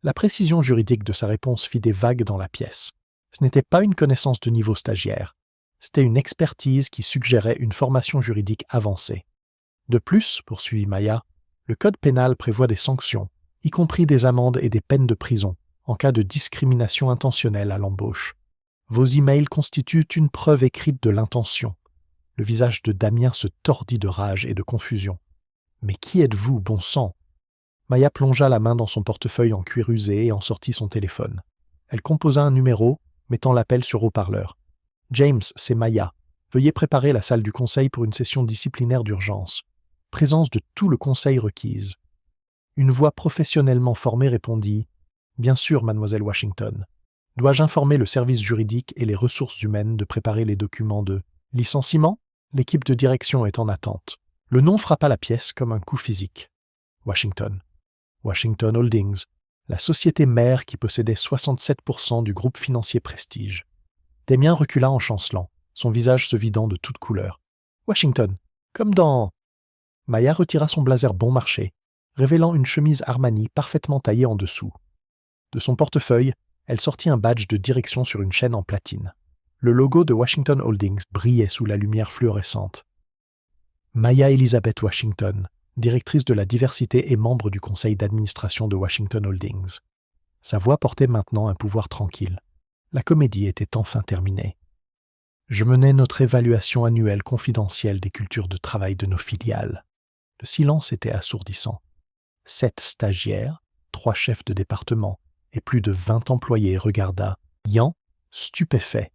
La précision juridique de sa réponse fit des vagues dans la pièce. Ce n'était pas une connaissance de niveau stagiaire, c'était une expertise qui suggérait une formation juridique avancée. De plus, poursuivit Maya, le Code pénal prévoit des sanctions, y compris des amendes et des peines de prison, en cas de discrimination intentionnelle à l'embauche. Vos emails constituent une preuve écrite de l'intention. Le visage de Damien se tordit de rage et de confusion. « Mais qui êtes-vous, bon sang ?» Maya plongea la main dans son portefeuille en cuir usé et en sortit son téléphone. Elle composa un numéro, mettant l'appel sur haut-parleur. « James, c'est Maya. Veuillez préparer la salle du conseil pour une session disciplinaire d'urgence. Présence de tout le conseil requise. » Une voix professionnellement formée répondit « Bien sûr, mademoiselle Washington. Dois-je informer le service juridique et les ressources humaines de préparer les documents de licenciement ? L'équipe de direction est en attente. Le nom frappa la pièce comme un coup physique. Washington. Washington Holdings, la société mère qui possédait 67% du groupe financier Prestige. Damien recula en chancelant, son visage se vidant de toute couleur. Washington, comme dans... Maya retira son blazer bon marché, révélant une chemise Armani parfaitement taillée en dessous. De son portefeuille, elle sortit un badge de direction sur une chaîne en platine. Le logo de Washington Holdings brillait sous la lumière fluorescente. Maya Elizabeth Washington, directrice de la diversité et membre du conseil d'administration de Washington Holdings. Sa voix portait maintenant un pouvoir tranquille. La comédie était enfin terminée. Je menais notre évaluation annuelle confidentielle des cultures de travail de nos filiales. Le silence était assourdissant. 7 stagiaires, 3 chefs de département et plus de 20 employés regardaient, riant, stupéfaits.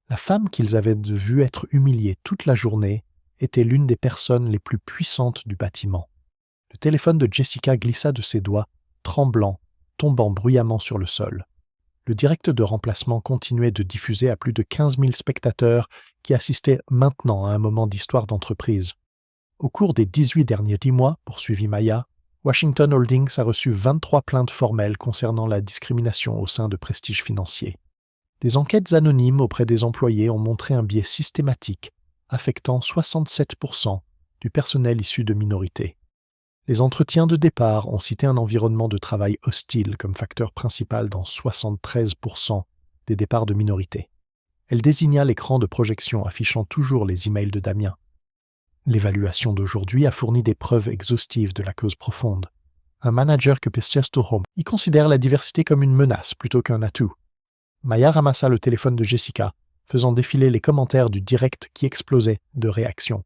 La femme qu'ils avaient vue être humiliée toute la journée était l'une des personnes les plus puissantes du bâtiment. Le téléphone de Jessica glissa de ses doigts, tremblant, tombant bruyamment sur le sol. Le direct de remplacement continuait de diffuser à plus de 15 000 spectateurs qui assistaient maintenant à un moment d'histoire d'entreprise. Au cours des 18 derniers mois, poursuivit Maya, Washington Holdings a reçu 23 plaintes formelles concernant la discrimination au sein de Prestige Financier. Des enquêtes anonymes auprès des employés ont montré un biais systématique, affectant 67% du personnel issu de minorités. Les entretiens de départ ont cité un environnement de travail hostile comme facteur principal dans 73% des départs de minorités. Elle désigna l'écran de projection affichant toujours les emails de Damien. L'évaluation d'aujourd'hui a fourni des preuves exhaustives de la cause profonde. Un manager que Chesto Home y considère la diversité comme une menace plutôt qu'un atout. Maya ramassa le téléphone de Jessica, faisant défiler les commentaires du direct qui explosaient de réactions.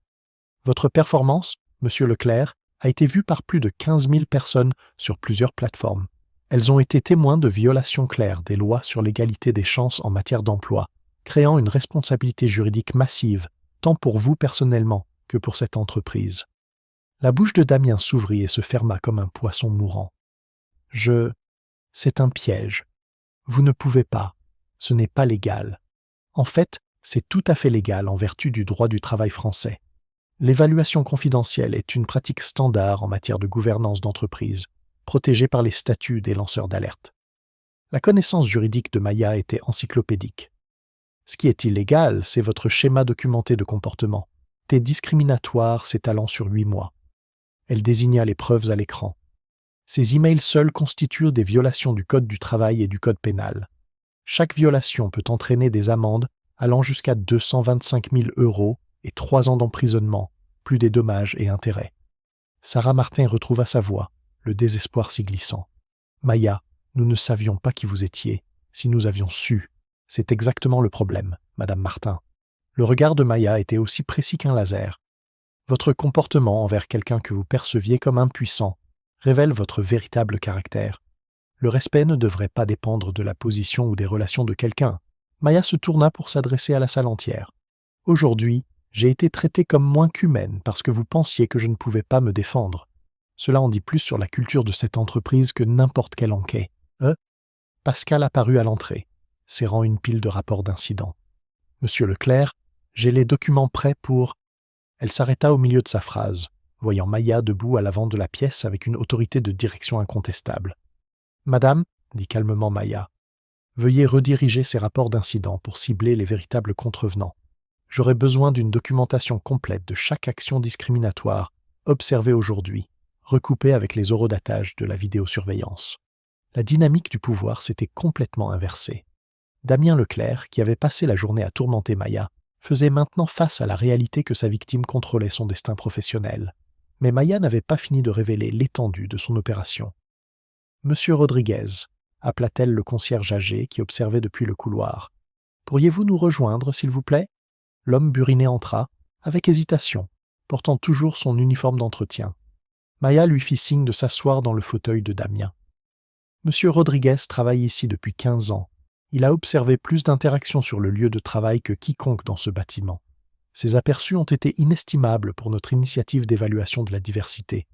Votre performance, Monsieur Leclerc, a été vue par plus de 15 000 personnes sur plusieurs plateformes. Elles ont été témoins de violations claires des lois sur l'égalité des chances en matière d'emploi, créant une responsabilité juridique massive, tant pour vous personnellement que pour cette entreprise. La bouche de Damien s'ouvrit et se ferma comme un poisson mourant. C'est un piège. Vous ne pouvez pas. Ce n'est pas légal. En fait, c'est tout à fait légal en vertu du droit du travail français. L'évaluation confidentielle est une pratique standard en matière de gouvernance d'entreprise, protégée par les statuts des lanceurs d'alerte. La connaissance juridique de Maya était encyclopédique. Ce qui est illégal, c'est votre schéma documenté de comportement, discriminatoire s'étalant sur 8 mois. Elle désigna les preuves à l'écran. Ces emails seuls constituent des violations du Code du travail et du Code pénal. Chaque violation peut entraîner des amendes allant jusqu'à 225 000 € et 3 ans d'emprisonnement, plus des dommages et intérêts. Sarah Martin retrouva sa voix, le désespoir s'y glissant. « Maya, nous ne savions pas qui vous étiez. Si nous avions su, c'est exactement le problème, Madame Martin. » Le regard de Maya était aussi précis qu'un laser. Votre comportement envers quelqu'un que vous perceviez comme impuissant révèle votre véritable caractère. Le respect ne devrait pas dépendre de la position ou des relations de quelqu'un. Maya se tourna pour s'adresser à la salle entière. Aujourd'hui, j'ai été traitée comme moins qu'humaine parce que vous pensiez que je ne pouvais pas me défendre. Cela en dit plus sur la culture de cette entreprise que n'importe quelle enquête. Pascal apparut à l'entrée, serrant une pile de rapports d'incidents. Monsieur Leclerc, j'ai les documents prêts pour... Elle s'arrêta au milieu de sa phrase, voyant Maya debout à l'avant de la pièce avec une autorité de direction incontestable. Madame, dit calmement Maya, veuillez rediriger ces rapports d'incidents pour cibler les véritables contrevenants. J'aurai besoin d'une documentation complète de chaque action discriminatoire observée aujourd'hui, recoupée avec les horodatage de la vidéosurveillance. La dynamique du pouvoir s'était complètement inversée. Damien Leclerc, qui avait passé la journée à tourmenter Maya, faisait maintenant face à la réalité que sa victime contrôlait son destin professionnel. Mais Maya n'avait pas fini de révéler l'étendue de son opération. « Monsieur Rodriguez », appela-t-elle le concierge âgé qui observait depuis le couloir. « Pourriez-vous nous rejoindre, s'il vous plaît ?» L'homme buriné entra, avec hésitation, portant toujours son uniforme d'entretien. Maya lui fit signe de s'asseoir dans le fauteuil de Damien. « Monsieur Rodriguez travaille ici depuis 15 ans. Il a observé plus d'interactions sur le lieu de travail que quiconque dans ce bâtiment. Ces aperçus ont été inestimables pour notre initiative d'évaluation de la diversité.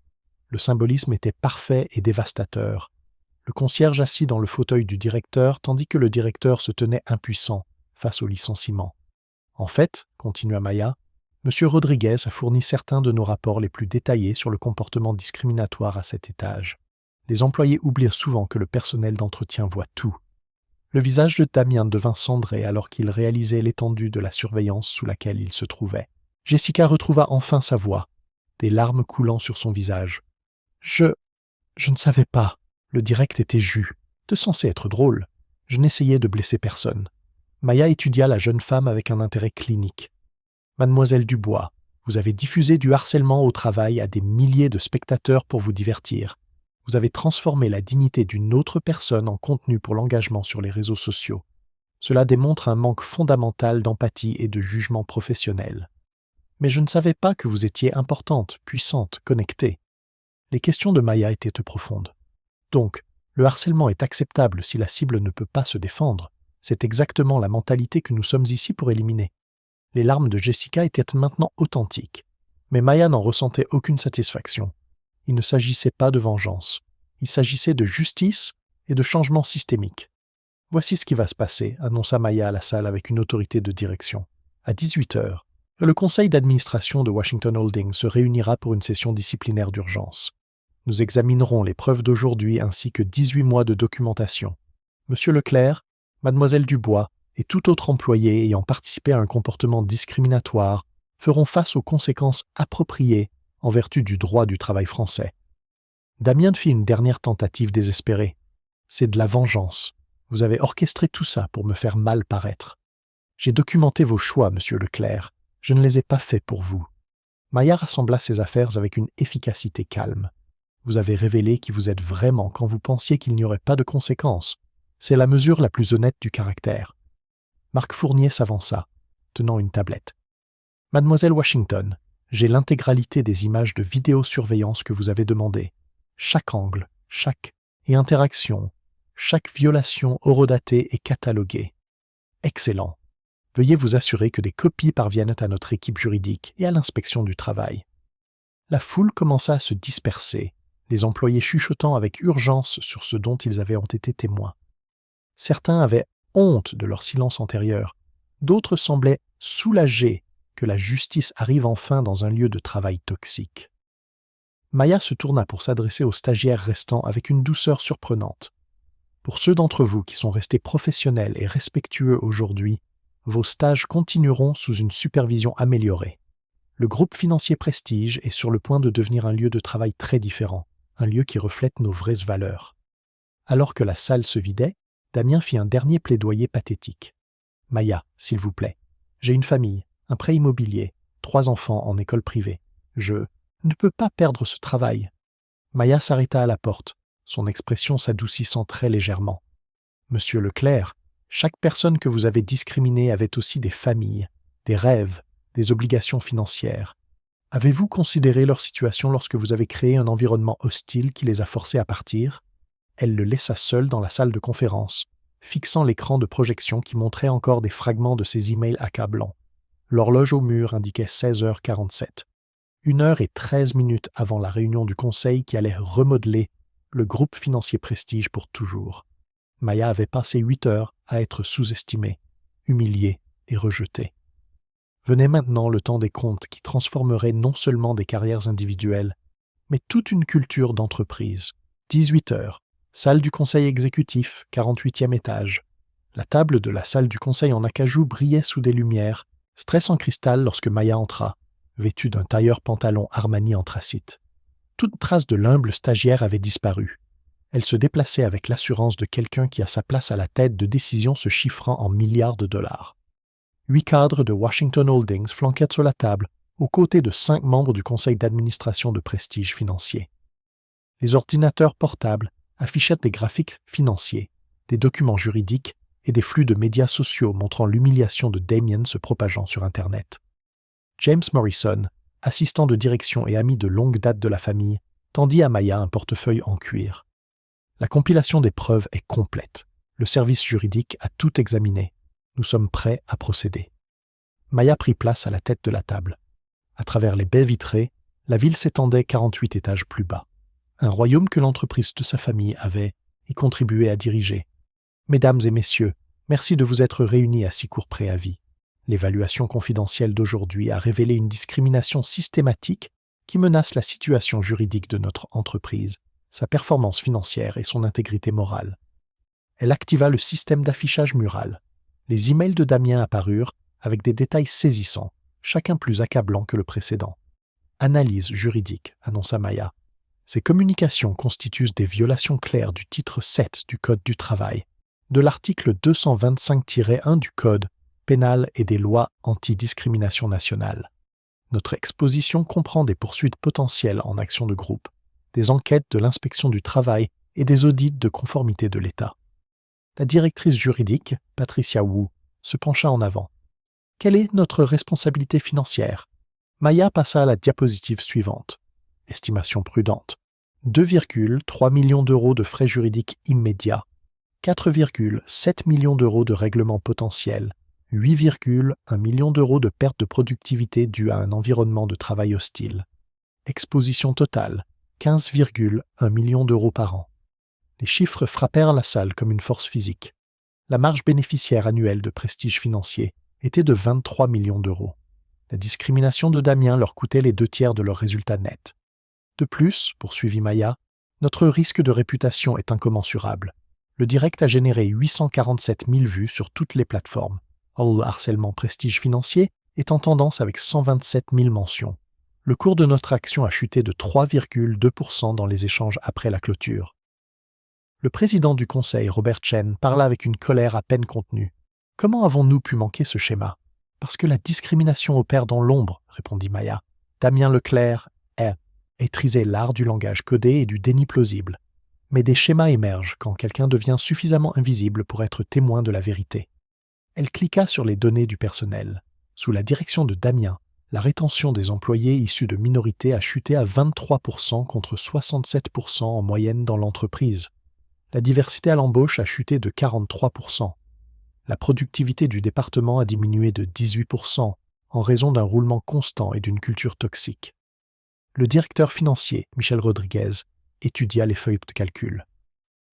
Le symbolisme était parfait et dévastateur. Le concierge assis dans le fauteuil du directeur tandis que le directeur se tenait impuissant face au licenciement. En fait, continua Maya, M. Rodriguez a fourni certains de nos rapports les plus détaillés sur le comportement discriminatoire à cet étage. Les employés oublient souvent que le personnel d'entretien voit tout. Le visage de Damien devint cendré alors qu'il réalisait l'étendue de la surveillance sous laquelle il se trouvait. Jessica retrouva enfin sa voix, des larmes coulant sur son visage. Je ne savais pas. Le direct était jus, de censé être drôle. Je n'essayais de blesser personne. Maya étudia la jeune femme avec un intérêt clinique. Mademoiselle Dubois, vous avez diffusé du harcèlement au travail à des milliers de spectateurs pour vous divertir. Vous avez transformé la dignité d'une autre personne en contenu pour l'engagement sur les réseaux sociaux. Cela démontre un manque fondamental d'empathie et de jugement professionnel. Mais je ne savais pas que vous étiez importante, puissante, connectée. Les questions de Maya étaient profondes. Donc, le harcèlement est acceptable si la cible ne peut pas se défendre. C'est exactement la mentalité que nous sommes ici pour éliminer. Les larmes de Jessica étaient maintenant authentiques. Mais Maya n'en ressentait aucune satisfaction. Il ne s'agissait pas de vengeance. Il s'agissait de justice et de changement systémique. « Voici ce qui va se passer », annonça Maya à la salle avec une autorité de direction. À 18h, le conseil d'administration de Washington Holdings se réunira pour une session disciplinaire d'urgence. Nous examinerons les preuves d'aujourd'hui ainsi que 18 mois de documentation. Monsieur Leclerc, Mademoiselle Dubois et tout autre employé ayant participé à un comportement discriminatoire feront face aux conséquences appropriées en vertu du droit du travail français. Damien fit une dernière tentative désespérée. C'est de la vengeance. Vous avez orchestré tout ça pour me faire mal paraître. J'ai documenté vos choix, monsieur Leclerc. Je ne les ai pas faits pour vous. Maya rassembla ses affaires avec une efficacité calme. Vous avez révélé qui vous êtes vraiment quand vous pensiez qu'il n'y aurait pas de conséquences. C'est la mesure la plus honnête du caractère. Marc Fournier s'avança, tenant une tablette. Mademoiselle Washington, j'ai l'intégralité des images de vidéosurveillance que vous avez demandées. Chaque angle, chaque interaction, chaque violation horodatée et cataloguée. Excellent. Veuillez vous assurer que des copies parviennent à notre équipe juridique et à l'inspection du travail. La foule commença à se disperser, les employés chuchotant avec urgence sur ce dont ils avaient été témoins. Certains avaient honte de leur silence antérieur, d'autres semblaient soulagés que la justice arrive enfin dans un lieu de travail toxique. Maya se tourna pour s'adresser aux stagiaires restants avec une douceur surprenante. Pour ceux d'entre vous qui sont restés professionnels et respectueux aujourd'hui, vos stages continueront sous une supervision améliorée. Le groupe financier Prestige est sur le point de devenir un lieu de travail très différent, un lieu qui reflète nos vraies valeurs. Alors que la salle se vidait, Damien fit un dernier plaidoyer pathétique. « Maya, s'il vous plaît, j'ai une famille, un prêt immobilier, 3 enfants en école privée. Je ne peux pas perdre ce travail. » Maya s'arrêta à la porte, son expression s'adoucissant très légèrement. « Monsieur Leclerc, chaque personne que vous avez discriminée avait aussi des familles, des rêves, des obligations financières. Avez-vous considéré leur situation lorsque vous avez créé un environnement hostile qui les a forcés à partir ?» Elle le laissa seul dans la salle de conférence, fixant l'écran de projection qui montrait encore des fragments de ses emails accablants. L'horloge au mur indiquait 16h47. 1h13 avant la réunion du conseil qui allait remodeler le groupe financier Prestige pour toujours. Maya avait passé 8 heures à être sous-estimée, humiliée et rejetée. Venait maintenant le temps des comptes qui transformerait non seulement des carrières individuelles, mais toute une culture d'entreprise. 18 heures, salle du conseil exécutif, 48e étage. La table de la salle du conseil en acajou brillait sous des lumières, stress en cristal lorsque Maya entra, vêtue d'un tailleur pantalon Armani anthracite. Toute trace de l'humble stagiaire avait disparu. Elle se déplaçait avec l'assurance de quelqu'un qui a sa place à la tête de décisions se chiffrant en milliards de dollars. 8 cadres de Washington Holdings flanquaient sur la table, aux côtés de 5 membres du conseil d'administration de Prestige financier. Les ordinateurs portables affichaient des graphiques financiers, des documents juridiques et des flux de médias sociaux montrant l'humiliation de Damien se propageant sur Internet. James Morrison, assistant de direction et ami de longue date de la famille, tendit à Maya un portefeuille en cuir. La compilation des preuves est complète. Le service juridique a tout examiné. Nous sommes prêts à procéder. Maya prit place à la tête de la table. À travers les baies vitrées, la ville s'étendait 48 étages plus bas. Un royaume que l'entreprise de sa famille avait y contribué à diriger. Mesdames et messieurs, merci de vous être réunis à si court préavis. L'évaluation confidentielle d'aujourd'hui a révélé une discrimination systématique qui menace la situation juridique de notre entreprise, sa performance financière et son intégrité morale. Elle activa le système d'affichage mural. Les emails de Damien apparurent avec des détails saisissants, chacun plus accablant que le précédent. Analyse juridique, annonça Maya. Ces communications constituent des violations claires du titre 7 du Code du travail, de l'article 225-1 du Code pénal et des lois anti-discrimination nationale. Notre exposition comprend des poursuites potentielles en action de groupe, des enquêtes de l'inspection du travail et des audits de conformité de l'État. La directrice juridique, Patricia Wu, se pencha en avant. Quelle est notre responsabilité financière? Maya passa à la diapositive suivante. Estimation prudente. 2,3 millions d'euros de frais juridiques immédiats, 4,7 millions d'euros de règlements potentiels, 8,1 millions d'euros de perte de productivité due à un environnement de travail hostile. Exposition totale, 15,1 millions d'euros par an. Les chiffres frappèrent la salle comme une force physique. La marge bénéficiaire annuelle de Prestige Financier était de 23 millions d'euros. La discrimination de Damien leur coûtait les 2/3 de leurs résultats nets. De plus, poursuivit Maya, notre risque de réputation est incommensurable. Le direct a généré 847 000 vues sur toutes les plateformes. Or, le harcèlement Prestige Financier est en tendance avec 127 000 mentions. Le cours de notre action a chuté de 3,2% dans les échanges après la clôture. Le président du conseil, Robert Chen, parla avec une colère à peine contenue. « Comment avons-nous pu manquer ce schéma ?»« Parce que la discrimination opère dans l'ombre, » répondit Maya. Damien Leclerc maîtrisait l'art du langage codé et du déni plausible. Mais des schémas émergent quand quelqu'un devient suffisamment invisible pour être témoin de la vérité. Elle cliqua sur les données du personnel. Sous la direction de Damien, la rétention des employés issus de minorités a chuté à 23% contre 67% en moyenne dans l'entreprise. La diversité à l'embauche a chuté de 43%. La productivité du département a diminué de 18% en raison d'un roulement constant et d'une culture toxique. Le directeur financier, Michel Rodriguez, étudia les feuilles de calcul.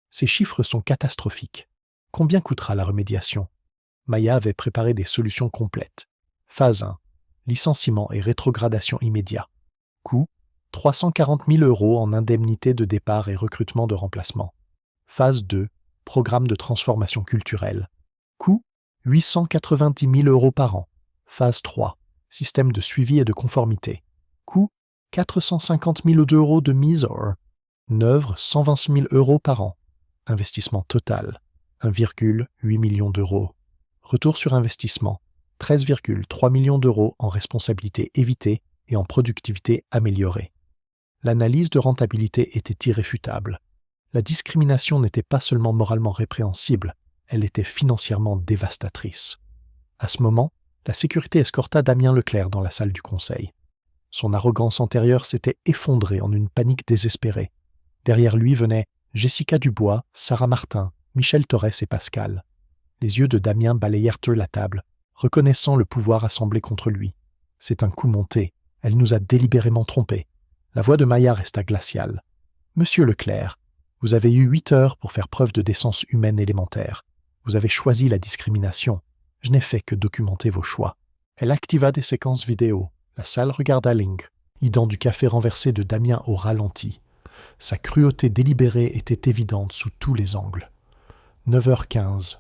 Ces chiffres sont catastrophiques. Combien coûtera la remédiation? Maya avait préparé des solutions complètes. Phase 1. Licenciement et rétrogradation immédiat. Coût 340 000 € en indemnité de départ et recrutement de remplacement. Phase 2. Programme de transformation culturelle. Coût 890 000 € par an. Phase 3. Système de suivi et de conformité. Coût 450 000 € de mise en œuvre, 120 000 € par an. Investissement total 1,8 million d'euros. Retour sur investissement 13,3 millions d'euros en responsabilité évitée et en productivité améliorée. L'analyse de rentabilité était irréfutable. La discrimination n'était pas seulement moralement répréhensible, elle était financièrement dévastatrice. À ce moment, la sécurité escorta Damien Leclerc dans la salle du conseil. Son arrogance antérieure s'était effondrée en une panique désespérée. Derrière lui venaient Jessica Dubois, Sarah Martin, Michel Torres et Pascal. Les yeux de Damien balayèrent la table, reconnaissant le pouvoir assemblé contre lui. « C'est un coup monté. Elle nous a délibérément trompés. » La voix de Maya resta glaciale. « Monsieur Leclerc, vous avez eu 8 heures pour faire preuve de décence humaine élémentaire. Vous avez choisi la discrimination. Je n'ai fait que documenter vos choix. » Elle activa des séquences vidéo. La salle regarda Ling, idant du café renversé de Damien au ralenti. Sa cruauté délibérée était évidente sous tous les angles. 9h15.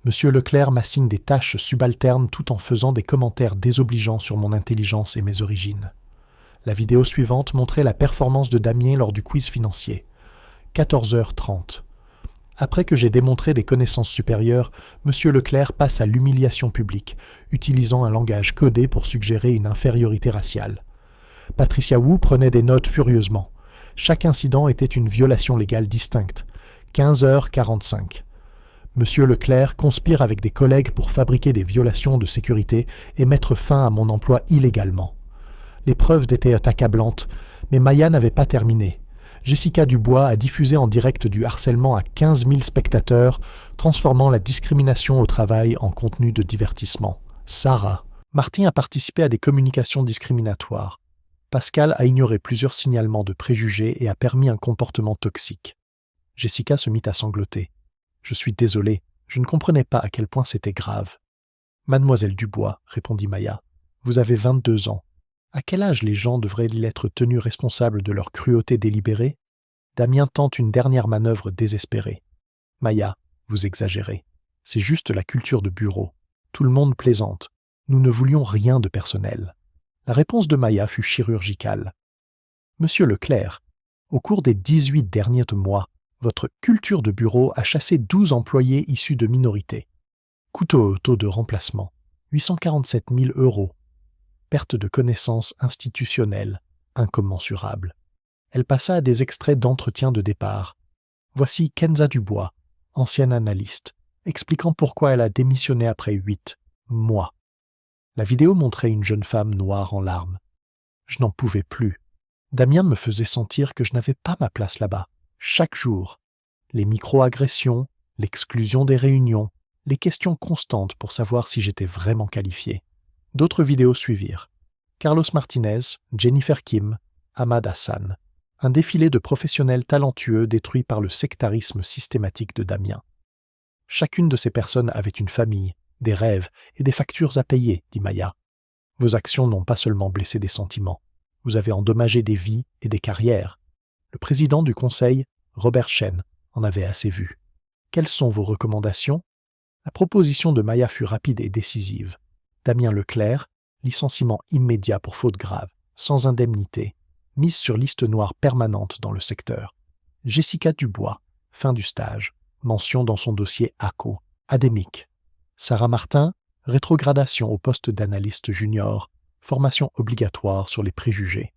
Monsieur Leclerc m'assigne des tâches subalternes tout en faisant des commentaires désobligeants sur mon intelligence et mes origines. La vidéo suivante montrait la performance de Damien lors du quiz financier. 14h30. Après que j'ai démontré des connaissances supérieures, Monsieur Leclerc passe à l'humiliation publique, utilisant un langage codé pour suggérer une infériorité raciale. Patricia Wu prenait des notes furieusement. Chaque incident était une violation légale distincte. 15h45. Monsieur Leclerc conspire avec des collègues pour fabriquer des violations de sécurité et mettre fin à mon emploi illégalement. Les preuves étaient accablantes, mais Maya n'avait pas terminé. Jessica Dubois a diffusé en direct du harcèlement à 15 000 spectateurs, transformant la discrimination au travail en contenu de divertissement. Sarah. Martin a participé à des communications discriminatoires. Pascal a ignoré plusieurs signalements de préjugés et a permis un comportement toxique. Jessica se mit à sangloter. « Je suis désolé, je ne comprenais pas à quel point c'était grave. » Mademoiselle Dubois, répondit Maya, vous avez 22 ans. À quel âge les gens devraient-ils être tenus responsables de leur cruauté délibérée? Damien tente une dernière manœuvre désespérée. Maya, vous exagérez. C'est juste la culture de bureau. Tout le monde plaisante. Nous ne voulions rien de personnel. La réponse de Maya fut chirurgicale. Monsieur Leclerc, au cours des 18 derniers mois, votre culture de bureau a chassé 12 employés issus de minorités. Coût au taux de remplacement, 847 000 €. Perte de connaissances institutionnelles, incommensurable. Elle passa à des extraits d'entretien de départ. Voici Kenza Dubois, ancienne analyste, expliquant pourquoi elle a démissionné après 8 mois. La vidéo montrait une jeune femme noire en larmes. Je n'en pouvais plus. Damien me faisait sentir que je n'avais pas ma place là-bas. Chaque jour, les micro-agressions, l'exclusion des réunions, les questions constantes pour savoir si j'étais vraiment qualifié. D'autres vidéos suivirent. Carlos Martinez, Jennifer Kim, Ahmad Hassan. Un défilé de professionnels talentueux détruits par le sectarisme systématique de Damien. Chacune de ces personnes avait une famille, des rêves et des factures à payer, dit Maya. Vos actions n'ont pas seulement blessé des sentiments. Vous avez endommagé des vies et des carrières. Le président du conseil, Robert Chen, en avait assez vu. Quelles sont vos recommandations? La proposition de Maya fut rapide et décisive. Damien Leclerc, licenciement immédiat pour faute grave, sans indemnité, mise sur liste noire permanente dans le secteur. Jessica Dubois, fin du stage, mention dans son dossier ACO, adémique. Sarah Martin, rétrogradation au poste d'analyste junior, formation obligatoire sur les préjugés.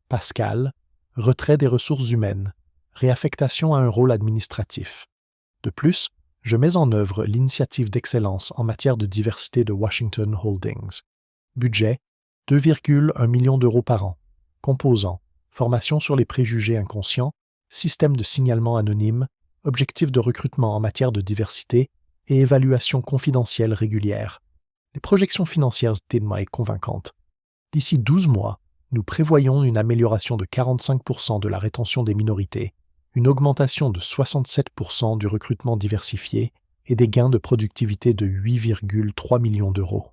Pascal, retrait des ressources humaines, réaffectation à un rôle administratif. De plus, je mets en œuvre l'initiative d'excellence en matière de diversité de Washington Holdings. Budget, 2,1 millions d'euros par an. Composants, formation sur les préjugés inconscients, système de signalement anonyme, objectifs de recrutement en matière de diversité et évaluation confidentielle régulière. Les projections financières d'Inma est convaincantes. D'ici 12 mois, nous prévoyons une amélioration de 45% de la rétention des minorités, une augmentation de 67% du recrutement diversifié et des gains de productivité de 8,3 millions d'euros.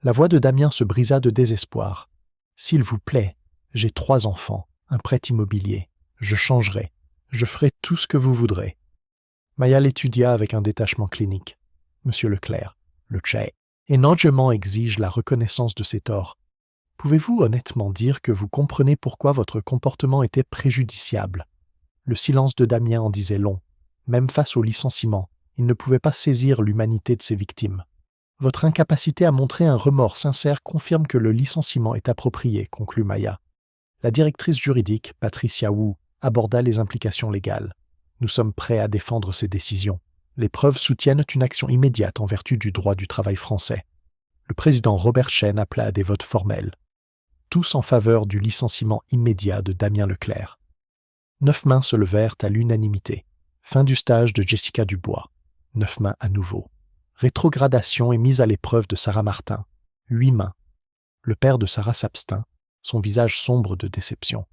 La voix de Damien se brisa de désespoir. « S'il vous plaît, j'ai 3 enfants, un prêt immobilier. Je changerai. Je ferai tout ce que vous voudrez. » Maya l'étudia avec un détachement clinique. « Monsieur Leclerc, le Tchè, énormément exige la reconnaissance de ses torts. Pouvez-vous honnêtement dire que vous comprenez pourquoi votre comportement était préjudiciable? » Le silence de Damien en disait long. Même face au licenciement, il ne pouvait pas saisir l'humanité de ses victimes. « Votre incapacité à montrer un remords sincère confirme que le licenciement est approprié, » conclut Maya. La directrice juridique, Patricia Wu, aborda les implications légales. « Nous sommes prêts à défendre ces décisions. Les preuves soutiennent une action immédiate en vertu du droit du travail français. » Le président Robert Chen appela à des votes formels. Tous en faveur du licenciement immédiat de Damien Leclerc. 9 mains se levèrent à l'unanimité. Fin du stage de Jessica Dubois. 9 mains à nouveau. Rétrogradation et mise à l'épreuve de Sarah Martin. 8 mains. Le père de Sarah s'abstint, son visage sombre de déception.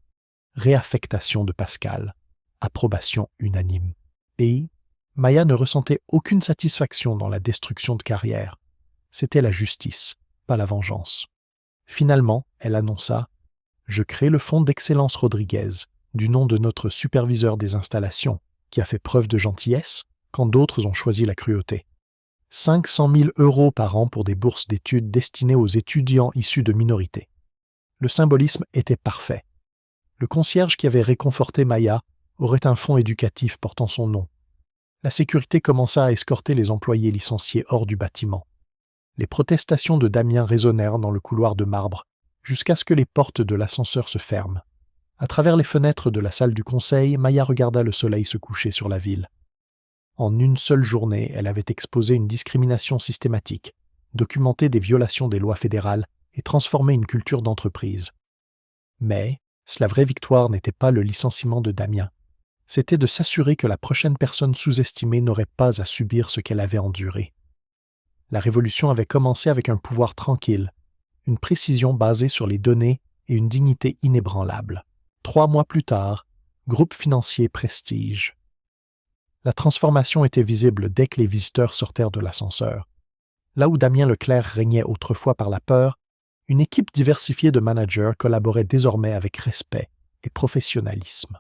Réaffectation de Pascal. Approbation unanime. Et Maya ne ressentait aucune satisfaction dans la destruction de carrière. C'était la justice, pas la vengeance. Finalement, elle annonça « Je crée le fonds d'excellence Rodriguez, du nom de notre superviseur des installations, qui a fait preuve de gentillesse quand d'autres ont choisi la cruauté. 500 000 € par an pour des bourses d'études destinées aux étudiants issus de minorités. » Le symbolisme était parfait. Le concierge qui avait réconforté Maya aurait un fonds éducatif portant son nom. La sécurité commença à escorter les employés licenciés hors du bâtiment. Les protestations de Damien résonnèrent dans le couloir de marbre, jusqu'à ce que les portes de l'ascenseur se ferment. À travers les fenêtres de la salle du conseil, Maya regarda le soleil se coucher sur la ville. En une seule journée, elle avait exposé une discrimination systématique, documenté des violations des lois fédérales et transformé une culture d'entreprise. Mais la vraie victoire n'était pas le licenciement de Damien. C'était de s'assurer que la prochaine personne sous-estimée n'aurait pas à subir ce qu'elle avait enduré. La révolution avait commencé avec un pouvoir tranquille, une précision basée sur les données et une dignité inébranlable. 3 mois plus tard, groupe financier Prestige. La transformation était visible dès que les visiteurs sortèrent de l'ascenseur. Là où Damien Leclerc régnait autrefois par la peur, une équipe diversifiée de managers collaborait désormais avec respect et professionnalisme.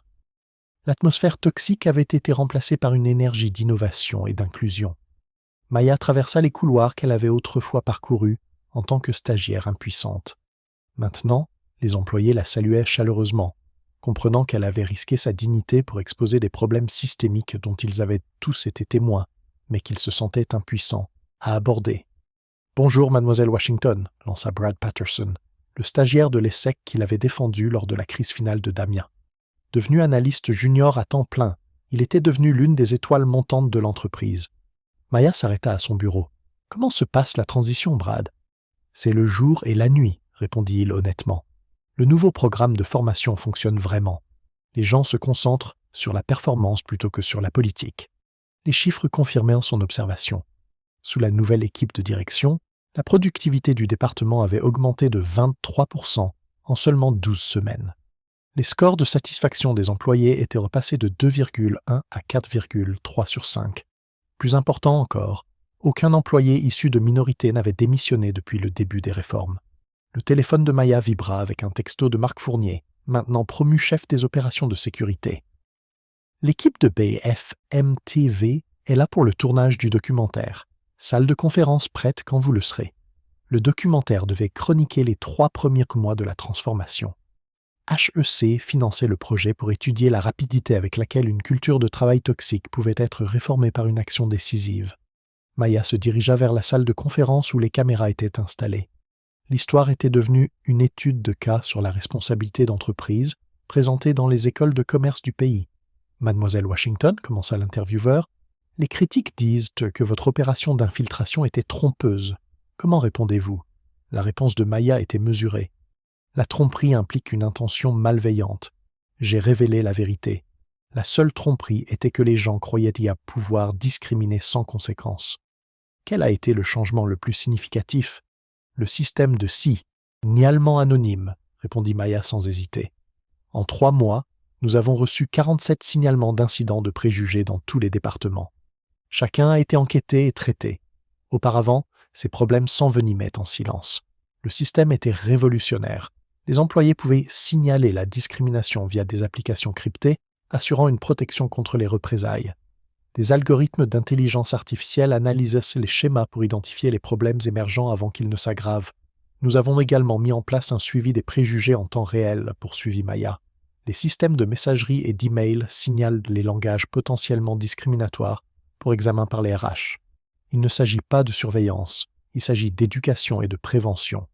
L'atmosphère toxique avait été remplacée par une énergie d'innovation et d'inclusion. Maya traversa les couloirs qu'elle avait autrefois parcourus en tant que stagiaire impuissante. Maintenant, les employés la saluaient chaleureusement, comprenant qu'elle avait risqué sa dignité pour exposer des problèmes systémiques dont ils avaient tous été témoins, mais qu'ils se sentaient impuissants à aborder. « Bonjour, mademoiselle Washington », lança Brad Patterson, le stagiaire de l'ESSEC qu'il avait défendu lors de la crise finale de Damien. Devenu analyste junior à temps plein, il était devenu l'une des étoiles montantes de l'entreprise. Maya s'arrêta à son bureau. « Comment se passe la transition, Brad ?»« C'est le jour et la nuit, » répondit-il honnêtement. « Le nouveau programme de formation fonctionne vraiment. Les gens se concentrent sur la performance plutôt que sur la politique. » Les chiffres confirmèrent son observation. Sous la nouvelle équipe de direction, la productivité du département avait augmenté de 23% en seulement 12 semaines. Les scores de satisfaction des employés étaient repassés de 2,1 à 4,3 sur 5. Plus important encore, aucun employé issu de minorités n'avait démissionné depuis le début des réformes. Le téléphone de Maya vibra avec un texto de Marc Fournier, maintenant promu chef des opérations de sécurité. L'équipe de BFM-TV est là pour le tournage du documentaire. Salle de conférence prête quand vous le serez. Le documentaire devait chroniquer les 3 premiers mois de la transformation. HEC finançait le projet pour étudier la rapidité avec laquelle une culture de travail toxique pouvait être réformée par une action décisive. Maya se dirigea vers la salle de conférence où les caméras étaient installées. L'histoire était devenue une étude de cas sur la responsabilité d'entreprise présentée dans les écoles de commerce du pays. « Mademoiselle Washington », commença l'intervieweur, « les critiques disent que votre opération d'infiltration était trompeuse. Comment répondez-vous » La réponse de Maya était mesurée. La tromperie implique une intention malveillante. J'ai révélé la vérité. La seule tromperie était que les gens croyaient y pouvoir discriminer sans conséquence. Quel a été le changement le plus significatif ? Le système de signalement anonyme, répondit Maya sans hésiter. En 3 mois, nous avons reçu 47 signalements d'incidents de préjugés dans tous les départements. Chacun a été enquêté et traité. Auparavant, ces problèmes s'envenimaient en silence. Le système était révolutionnaire. Les employés pouvaient signaler la discrimination via des applications cryptées, assurant une protection contre les représailles. Des algorithmes d'intelligence artificielle analysaient les schémas pour identifier les problèmes émergents avant qu'ils ne s'aggravent. Nous avons également mis en place un suivi des préjugés en temps réel, poursuivit Maya. Les systèmes de messagerie et d'email signalent les langages potentiellement discriminatoires pour examen par les RH. Il ne s'agit pas de surveillance, il s'agit d'éducation et de prévention.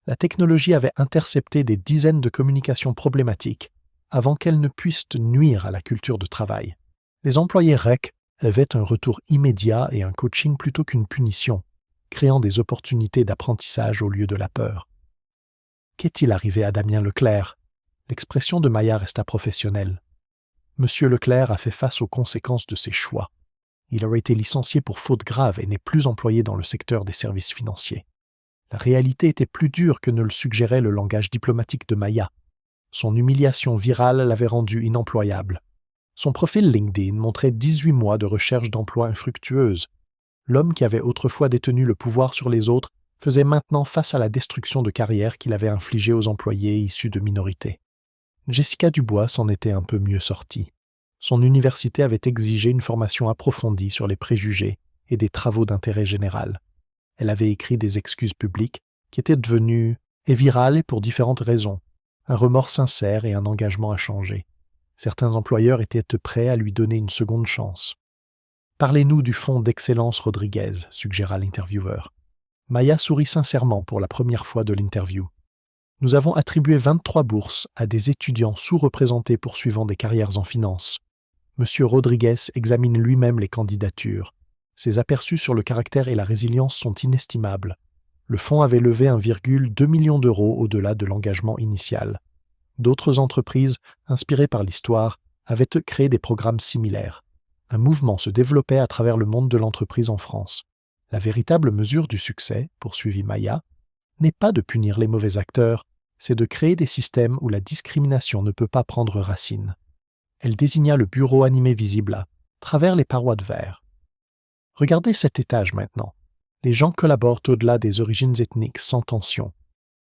La technologie avait intercepté des dizaines de communications problématiques avant qu'elles ne puissent nuire à la culture de travail. Les employés REC avaient un retour immédiat et un coaching plutôt qu'une punition, créant des opportunités d'apprentissage au lieu de la peur. Qu'est-il arrivé à Damien Leclerc ? L'expression de Maya resta professionnelle. Monsieur Leclerc a fait face aux conséquences de ses choix. Il aurait été licencié pour faute grave et n'est plus employé dans le secteur des services financiers. La réalité était plus dure que ne le suggérait le langage diplomatique de Maya. Son humiliation virale l'avait rendu inemployable. Son profil LinkedIn montrait 18 mois de recherche d'emploi infructueuse. L'homme qui avait autrefois détenu le pouvoir sur les autres faisait maintenant face à la destruction de carrière qu'il avait infligée aux employés issus de minorités. Jessica Dubois s'en était un peu mieux sortie. Son université avait exigé une formation approfondie sur les préjugés et des travaux d'intérêt général. Elle avait écrit des excuses publiques qui étaient devenues virales pour différentes raisons, un remords sincère et un engagement à changer. Certains employeurs étaient prêts à lui donner une seconde chance. « Parlez-nous du fonds d'excellence Rodriguez », suggéra l'intervieweur. Maya sourit sincèrement pour la première fois de l'interview. « Nous avons attribué 23 bourses à des étudiants sous-représentés poursuivant des carrières en finance. Monsieur Rodriguez examine lui-même les candidatures. Ses aperçus sur le caractère et la résilience sont inestimables. Le fonds avait levé 1,2 million d'euros au-delà de l'engagement initial. D'autres entreprises, inspirées par l'histoire, avaient créé des programmes similaires. Un mouvement se développait à travers le monde de l'entreprise en France. La véritable mesure du succès, poursuivit Maya, n'est pas de punir les mauvais acteurs, c'est de créer des systèmes où la discrimination ne peut pas prendre racine. Elle désigna le bureau animé visible à travers les parois de verre. Regardez cet étage maintenant. Les gens collaborent au-delà des origines ethniques sans tension.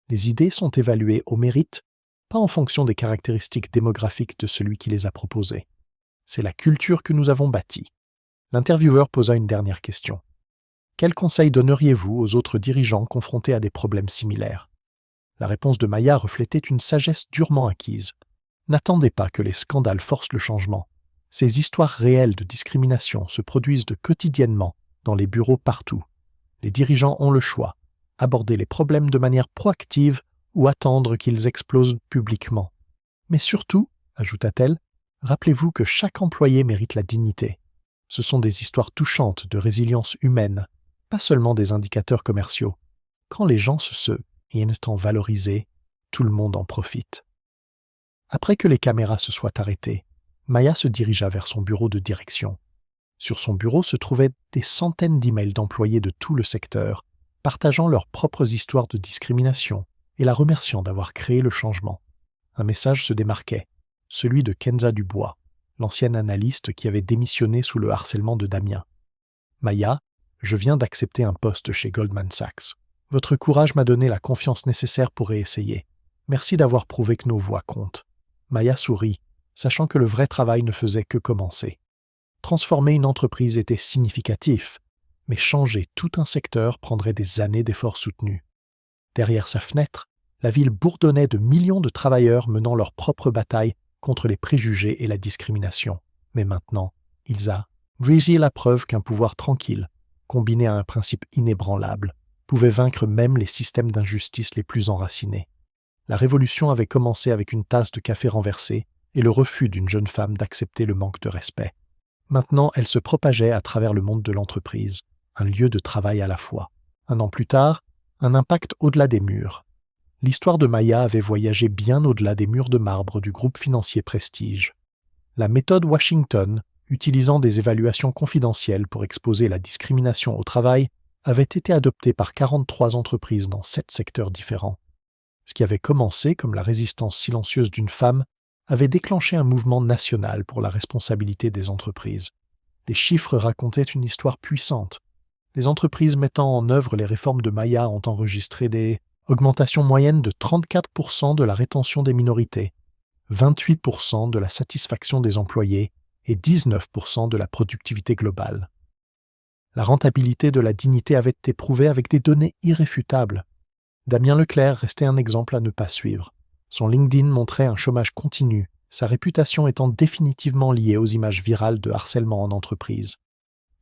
Les idées sont évaluées au mérite, pas en fonction des caractéristiques démographiques de celui qui les a proposées. C'est la culture que nous avons bâtie. L'intervieweur posa une dernière question. Quel conseil donneriez-vous aux autres dirigeants confrontés à des problèmes similaires? La réponse de Maya reflétait une sagesse durement acquise. N'attendez pas que les scandales forcent le changement. Ces histoires réelles de discrimination se produisent quotidiennement dans les bureaux partout. Les dirigeants ont le choix, aborder les problèmes de manière proactive ou attendre qu'ils explosent publiquement. Mais surtout, ajouta-t-elle, rappelez-vous que chaque employé mérite la dignité. Ce sont des histoires touchantes de résilience humaine, pas seulement des indicateurs commerciaux. Quand les gens se sentent valorisés, tout le monde en profite. Après que les caméras se soient arrêtées, Maya se dirigea vers son bureau de direction. Sur son bureau se trouvaient des centaines d'emails d'employés de tout le secteur, partageant leurs propres histoires de discrimination et la remerciant d'avoir créé le changement. Un message se démarquait, celui de Kenza Dubois, l'ancienne analyste qui avait démissionné sous le harcèlement de Damien. « Maya, je viens d'accepter un poste chez Goldman Sachs. Votre courage m'a donné la confiance nécessaire pour réessayer. Merci d'avoir prouvé que nos voix comptent. » Maya sourit, sachant que le vrai travail ne faisait que commencer. Transformer une entreprise était significatif, mais changer tout un secteur prendrait des années d'efforts soutenus. Derrière sa fenêtre, la ville bourdonnait de millions de travailleurs menant leur propre bataille contre les préjugés et la discrimination. Mais maintenant, ils avaient la preuve qu'un pouvoir tranquille, combiné à un principe inébranlable, pouvait vaincre même les systèmes d'injustice les plus enracinés. La révolution avait commencé avec une tasse de café renversée et le refus d'une jeune femme d'accepter le manque de respect. Maintenant, elle se propageait à travers le monde de l'entreprise, un lieu de travail à la fois. 1 an plus tard, un impact au-delà des murs. L'histoire de Maya avait voyagé bien au-delà des murs de marbre du groupe financier Prestige. La méthode Washington, utilisant des évaluations confidentielles pour exposer la discrimination au travail, avait été adoptée par 43 entreprises dans 7 secteurs différents. Ce qui avait commencé comme la résistance silencieuse d'une femme avait déclenché un mouvement national pour la responsabilité des entreprises. Les chiffres racontaient une histoire puissante. Les entreprises mettant en œuvre les réformes de Maya ont enregistré des augmentations moyennes de 34% de la rétention des minorités, 28% de la satisfaction des employés et 19% de la productivité globale. La rentabilité de la dignité avait été prouvée avec des données irréfutables. Damien Leclerc restait un exemple à ne pas suivre. Son LinkedIn montrait un chômage continu, sa réputation étant définitivement liée aux images virales de harcèlement en entreprise.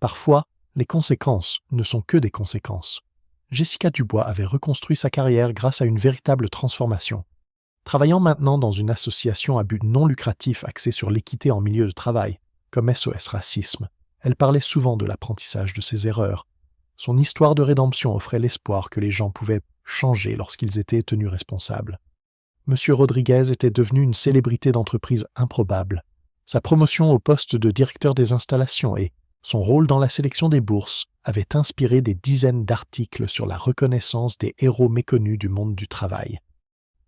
Parfois, les conséquences ne sont que des conséquences. Jessica Dubois avait reconstruit sa carrière grâce à une véritable transformation. Travaillant maintenant dans une association à but non lucratif axée sur l'équité en milieu de travail, comme SOS Racisme, elle parlait souvent de l'apprentissage de ses erreurs. Son histoire de rédemption offrait l'espoir que les gens pouvaient changer lorsqu'ils étaient tenus responsables. Monsieur Rodriguez était devenu une célébrité d'entreprise improbable. Sa promotion au poste de directeur des installations et son rôle dans la sélection des bourses avaient inspiré des dizaines d'articles sur la reconnaissance des héros méconnus du monde du travail.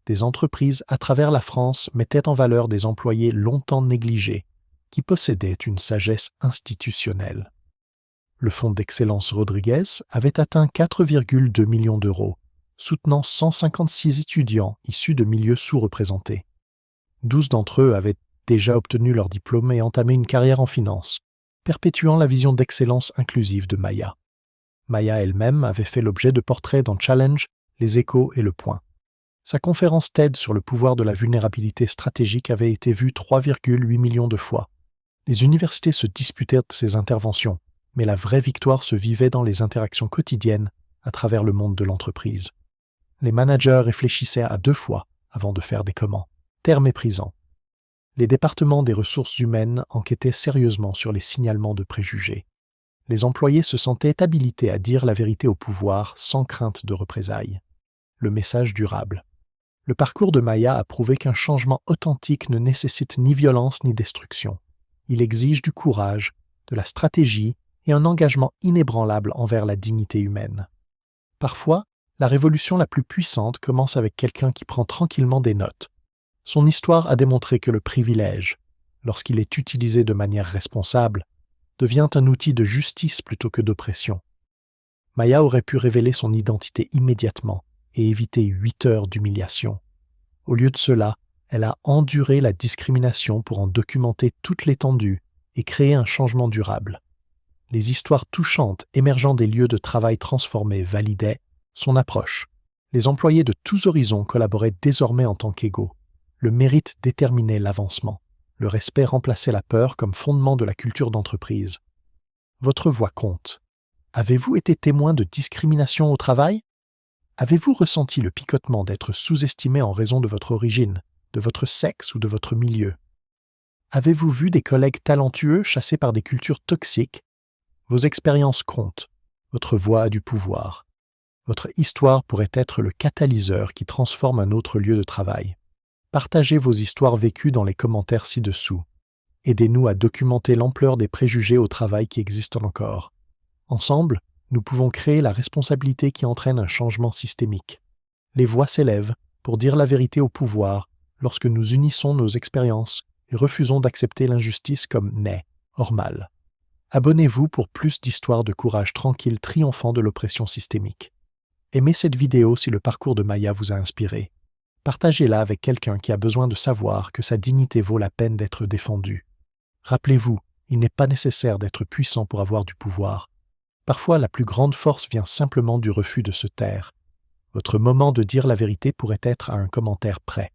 Des entreprises à travers la France mettaient en valeur des employés longtemps négligés, qui possédaient une sagesse institutionnelle. Le Fonds d'excellence Rodriguez avait atteint 4,2 millions d'euros, soutenant 156 étudiants issus de milieux sous-représentés. 12 d'entre eux avaient déjà obtenu leur diplôme et entamé une carrière en finance, perpétuant la vision d'excellence inclusive de Maya. Maya elle-même avait fait l'objet de portraits dans Challenge, Les Échos et Le Point. Sa conférence TED sur le pouvoir de la vulnérabilité stratégique avait été vue 3,8 millions de fois. Les universités se disputaient ses interventions, mais la vraie victoire se vivait dans les interactions quotidiennes à travers le monde de l'entreprise. Les managers réfléchissaient à 2 fois avant de faire des commentaires méprisants. Les départements des ressources humaines enquêtaient sérieusement sur les signalements de préjugés. Les employés se sentaient habilités à dire la vérité au pouvoir sans crainte de représailles. Le message durable. Le parcours de Maya a prouvé qu'un changement authentique ne nécessite ni violence ni destruction. Il exige du courage, de la stratégie et un engagement inébranlable envers la dignité humaine. Parfois, la révolution la plus puissante commence avec quelqu'un qui prend tranquillement des notes. Son histoire a démontré que le privilège, lorsqu'il est utilisé de manière responsable, devient un outil de justice plutôt que d'oppression. Maya aurait pu révéler son identité immédiatement et éviter 8 heures d'humiliation. Au lieu de cela, elle a enduré la discrimination pour en documenter toute l'étendue et créer un changement durable. Les histoires touchantes émergeant des lieux de travail transformés validaient son approche. Les employés de tous horizons collaboraient désormais en tant qu'égaux. Le mérite déterminait l'avancement. Le respect remplaçait la peur comme fondement de la culture d'entreprise. Votre voix compte. Avez-vous été témoin de discrimination au travail? Avez-vous ressenti le picotement d'être sous-estimé en raison de votre origine, de votre sexe ou de votre milieu? Avez-vous vu des collègues talentueux chassés par des cultures toxiques? Vos expériences comptent. Votre voix a du pouvoir. Votre histoire pourrait être le catalyseur qui transforme un autre lieu de travail. Partagez vos histoires vécues dans les commentaires ci-dessous. Aidez-nous à documenter l'ampleur des préjugés au travail qui existent encore. Ensemble, nous pouvons créer la responsabilité qui entraîne un changement systémique. Les voix s'élèvent pour dire la vérité au pouvoir lorsque nous unissons nos expériences et refusons d'accepter l'injustice comme normale. Abonnez-vous pour plus d'histoires de courage tranquille triomphant de l'oppression systémique. Aimez cette vidéo si le parcours de Maya vous a inspiré. Partagez-la avec quelqu'un qui a besoin de savoir que sa dignité vaut la peine d'être défendue. Rappelez-vous, il n'est pas nécessaire d'être puissant pour avoir du pouvoir. Parfois, la plus grande force vient simplement du refus de se taire. Votre moment de dire la vérité pourrait être à un commentaire près.